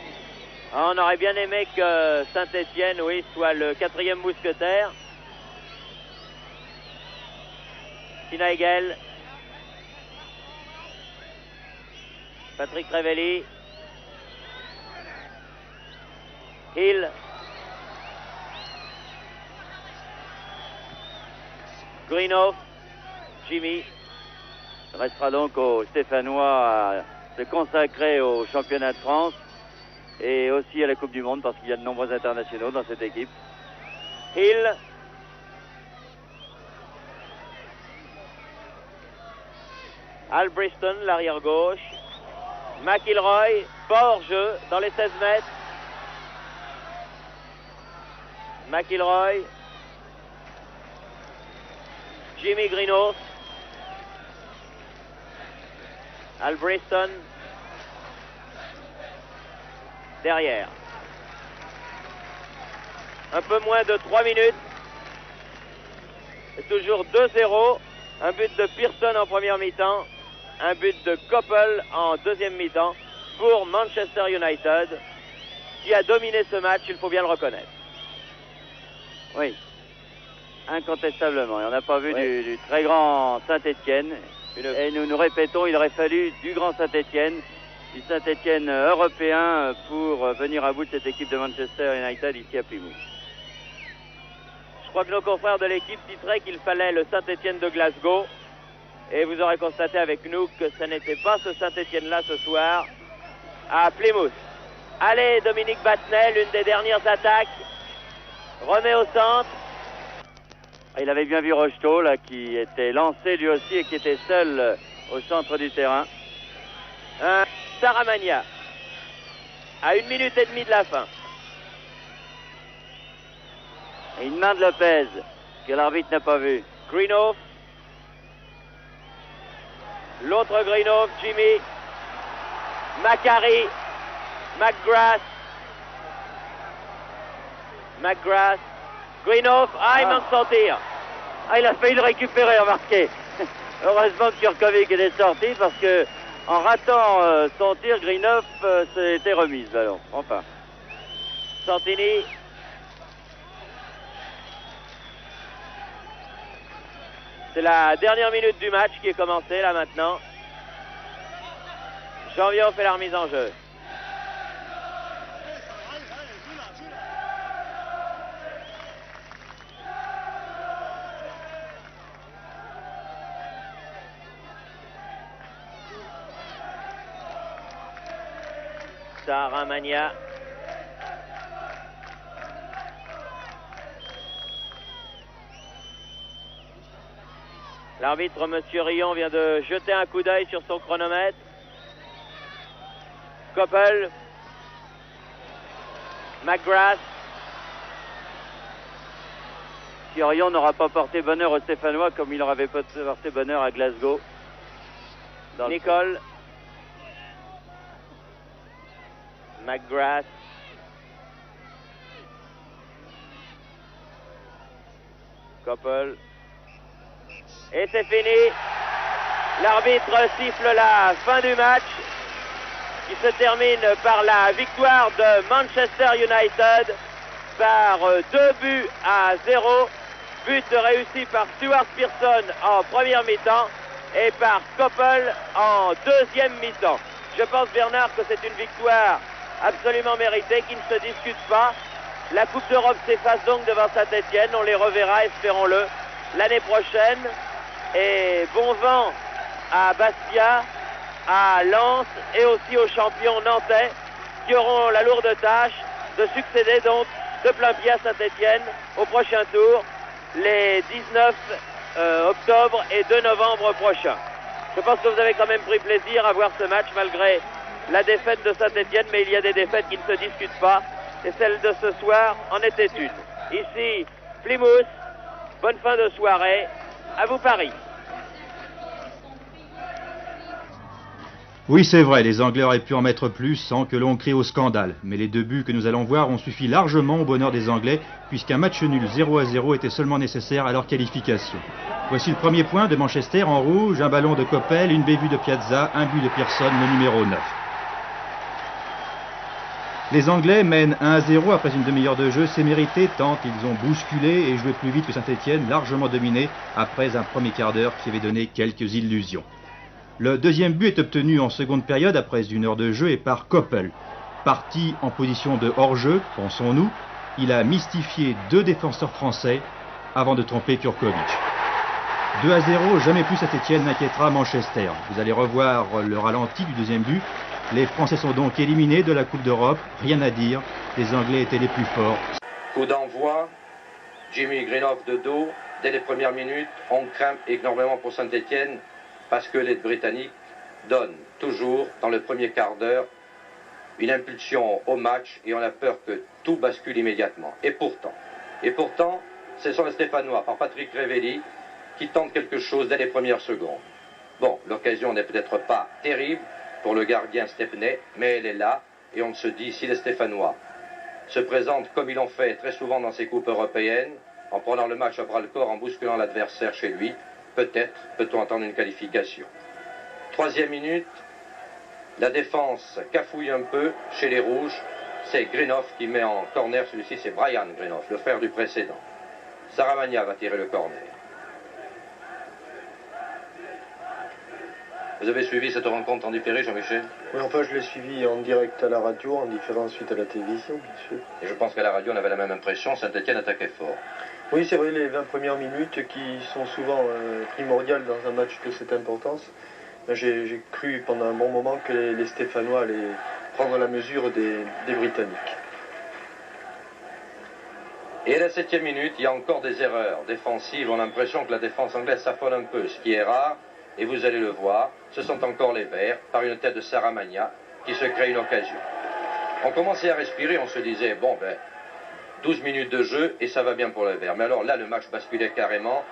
On aurait bien aimé que Saint-Étienne, oui, soit le 4e mousquetaire. Schneigel. Patrick Révelli. Hill. Greenhoff. Jimmy. Il restera donc aux Stéphanois à se consacrer au championnat de France et aussi à la Coupe du Monde parce qu'il y a de nombreux internationaux dans cette équipe. Hill. Albriston, l'arrière gauche. McIlroy, pas hors-jeu, dans les 16 mètres. McIlroy. Jimmy Greenhoff. Albriston. Derrière. Un peu moins de 3 minutes. C'est toujours 2-0. Un but de Pearson en première mi-temps. Un but de Koppel en deuxième mi-temps pour Manchester United, qui a dominé ce match, il faut bien le reconnaître. Oui, incontestablement. Et on n'a pas vu du très grand Saint-Étienne. Et nous répétons, il aurait fallu du grand Saint-Étienne, du Saint-Étienne européen pour venir à bout de cette équipe de Manchester United ici à Plymouth. Je crois que nos confrères de l'équipe titeraient qu'il fallait le Saint-Étienne de Glasgow. Et vous aurez constaté avec nous que ce n'était pas ce Saint-Étienne-là ce soir à Plymouth. Allez, Dominique Batney, l'une des dernières attaques. Remet au centre. Il avait bien vu Rocheteau là, qui était lancé lui aussi et qui était seul au centre du terrain. Saramagna, à 1 minute et demie de la fin. Et une main de Lopez, que l'arbitre n'a pas vu. Greenhoff. L'autre Greenhoff, Jimmy. Macari. McGrath. Greenhoff. Il manque son tir. Il a failli le récupérer, remarquez. Heureusement que Kurkovic est sorti parce que en ratant son tir, Greenhoff s'était remise le ballon. Enfin. Santini. C'est la dernière minute du match qui est commencée là maintenant. Janvier fait la remise en jeu. Saramagna. L'arbitre, Monsieur Rion, vient de jeter un coup d'œil sur son chronomètre. Koppel, McGrath. Si Orion n'aura pas porté bonheur aux Stéphanois comme il leur avait porté bonheur à Glasgow. Nicole. McGrath. Koppel. Et c'est fini. L'arbitre siffle la fin du match qui se termine par la victoire de Manchester United par 2-0. But réussi par Stuart Pearson en première mi-temps et par Koppel en deuxième mi-temps. Je pense, Bernard, que c'est une victoire absolument méritée qui ne se discute pas. La Coupe d'Europe s'efface donc devant Saint-Etienne. On les reverra, espérons-le, l'année prochaine. Et bon vent à Bastia, à Lens et aussi aux champions nantais qui auront la lourde tâche de succéder donc de plein pied à Saint-Etienne au prochain tour, les 19 octobre et 2 novembre prochains. Je pense que vous avez quand même pris plaisir à voir ce match malgré la défaite de Saint-Etienne, mais il y a des défaites qui ne se discutent pas et celle de ce soir en était une. Ici, Plymouth, bonne fin de soirée, à vous Paris. Oui, c'est vrai, les Anglais auraient pu en mettre plus sans que l'on crie au scandale. Mais les 2 buts que nous allons voir ont suffi largement au bonheur des Anglais, puisqu'un match nul 0-0 était seulement nécessaire à leur qualification. Voici le premier point de Manchester en rouge, un ballon de Koppel, une bévue de Piazza, un but de Pearson, le numéro 9. Les Anglais mènent 1-0 après une demi-heure de jeu, c'est mérité tant ils ont bousculé et joué plus vite que Saint-Etienne, largement dominé après un premier quart d'heure qui avait donné quelques illusions. Le deuxième but est obtenu en seconde période après 1 heure de jeu et par Koppel. Parti en position de hors-jeu, pensons-nous, il a mystifié 2 défenseurs français avant de tromper Kurkovic. 2-0, jamais plus Saint-Etienne n'inquiétera Manchester. Vous allez revoir le ralenti du deuxième but. Les Français sont donc éliminés de la Coupe d'Europe, rien à dire, les Anglais étaient les plus forts. Coup d'envoi, Jimmy Greenough de dos, dès les premières minutes, on craint énormément pour Saint-Etienne parce que les Britanniques donnent toujours, dans le premier quart d'heure, une impulsion au match et on a peur que tout bascule immédiatement. Et pourtant, ce sont les Stéphanois, par Patrick Révéli, qui tentent quelque chose dès les premières secondes. Bon, l'occasion n'est peut-être pas terrible pour le gardien Stepney, mais elle est là, et on se dit, si les Stéphanois se présentent comme ils l'ont fait très souvent dans ces coupes européennes, en prenant le match à bras-le-corps, en bousculant l'adversaire chez lui, peut-être peut-on entendre une qualification. 3e minute, la défense cafouille un peu chez les Rouges, c'est Greenough qui met en corner, celui-ci c'est Brian Greenough, le frère du précédent. Saramagna va tirer le corner. Vous avez suivi cette rencontre en différé, Jean-Michel? Oui, enfin, je l'ai suivi en direct à la radio, en différé ensuite à la télévision, bien sûr. Et je pense qu'à la radio, on avait la même impression, Saint-Etienne attaquait fort. Oui, c'est vrai, les 20 premières minutes qui sont souvent primordiales dans un match de cette importance. J'ai cru pendant un bon moment que les Stéphanois allaient prendre la mesure des Britanniques. Et à la 7e minute, il y a encore des erreurs défensives. On a l'impression que la défense anglaise s'affole un peu, ce qui est rare. Et vous allez le voir, ce sont encore les Verts, par une tête de Saramagna, qui se crée une occasion. On commençait à respirer, on se disait, bon ben, 12 minutes de jeu et ça va bien pour les Verts. Mais alors là, le match basculait carrément.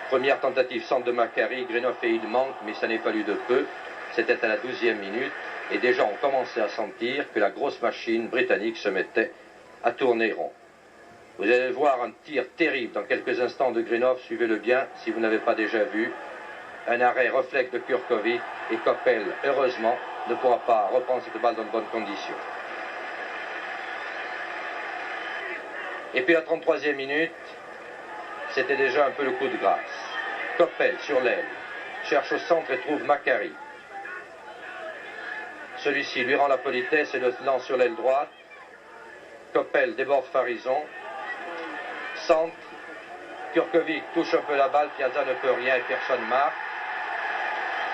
Première tentative, centre de Macquarie, Greenough et il manque, mais ça n'est fallu de peu. C'était à la 12e minute et déjà on commençait à sentir que la grosse machine britannique se mettait à tourner rond. Vous allez voir un tir terrible dans quelques instants de Greenough, suivez-le bien si vous n'avez pas déjà vu. Un arrêt réflexe de Kurkovic et Koppel, heureusement, ne pourra pas reprendre cette balle dans de bonnes conditions. Et puis à la 33e minute, c'était déjà un peu le coup de grâce. Koppel sur l'aile, cherche au centre et trouve Macquarie. Celui-ci lui rend la politesse et le lance sur l'aile droite. Koppel déborde Farison. Centre. Kurkovic touche un peu la balle, Piazza ne peut rien et personne marque.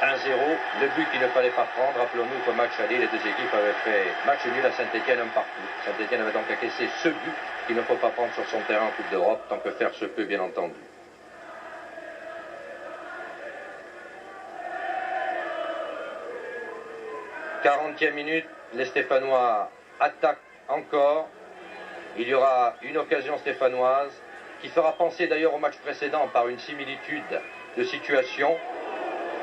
le but qu'il ne fallait pas prendre. Rappelons-nous qu'au match aller, les deux équipes avaient fait match nul à Saint-Étienne un partout. Saint-Étienne avait donc encaissé ce but qu'il ne faut pas prendre sur son terrain en Coupe d'Europe, tant que faire se peut, bien entendu. « 40e minute, les Stéphanois attaquent encore. Il y aura une occasion stéphanoise qui fera penser d'ailleurs au match précédent par une similitude de situation.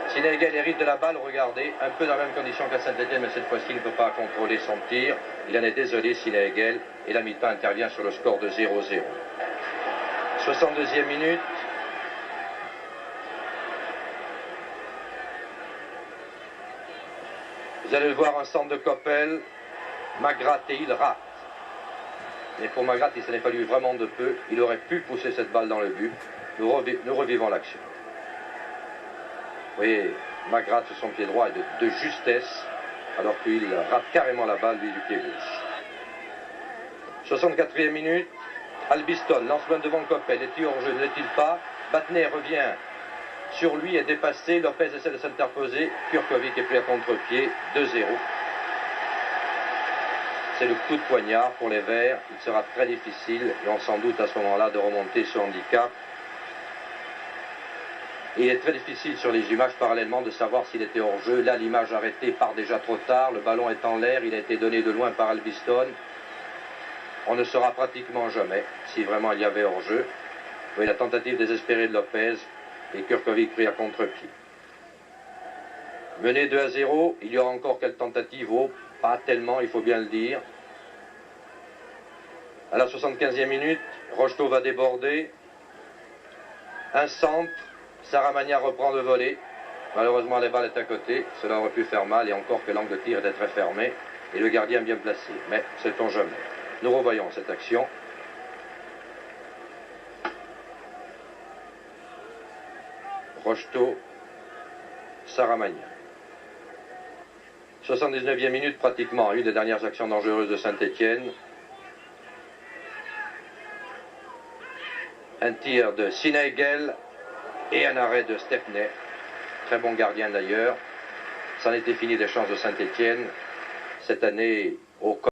Sinegel hérite de la balle, regardez, un peu dans la même condition qu'à Saint-Étienne, mais cette fois-ci il ne peut pas contrôler son tir. Il en est désolé, Sinegel, et la mi-temps intervient sur le score de 0-0. 62e minute. Vous allez le voir, un centre de Coppel, Magrat, et il rate. Mais pour Magrat, il s'en est fallu vraiment de peu. Il aurait pu pousser cette balle dans le but. Nous revivons l'action. Vous voyez, Magrat sur son pied droit est de justesse, alors qu'il rate carrément la balle, lui, du pied gauche. 64e minute, Albiston lance loin devant Coppel. Est-il hors jeu? Ne l'est-il pas? Battenet revient sur lui, est dépassé. Lopez essaie de s'interposer. Kurkovic est pris à contre-pied. 2-0. C'est le coup de poignard pour les Verts. Il sera très difficile, et on s'en doute à ce moment-là, de remonter ce handicap. Et il est très difficile sur les images parallèlement de savoir s'il était hors jeu. Là, l'image arrêtée part déjà trop tard. Le ballon est en l'air. Il a été donné de loin par Albiston. On ne saura pratiquement jamais si vraiment il y avait hors jeu. Vous voyez la tentative désespérée de Lopez et Kurkovic pris à contre-pied. Mené 2-0, il y aura encore quelques tentatives. Oh, pas tellement, il faut bien le dire. À la 75e minute, Rocheteau va déborder. Un centre. Saramagna reprend le volley. Malheureusement, la balle est à côté. Cela aurait pu faire mal, et encore que l'angle de tir était très fermé. Et le gardien bien placé. Mais sait-on jamais. Nous revoyons cette action. Rocheteau, Saramagna. 79e minute, pratiquement une des dernières actions dangereuses de Saint-Étienne. Un tir de Sinegel et un arrêt de Stepney. Très bon gardien d'ailleurs. C'en était fini des chances de Saint-Étienne cette année au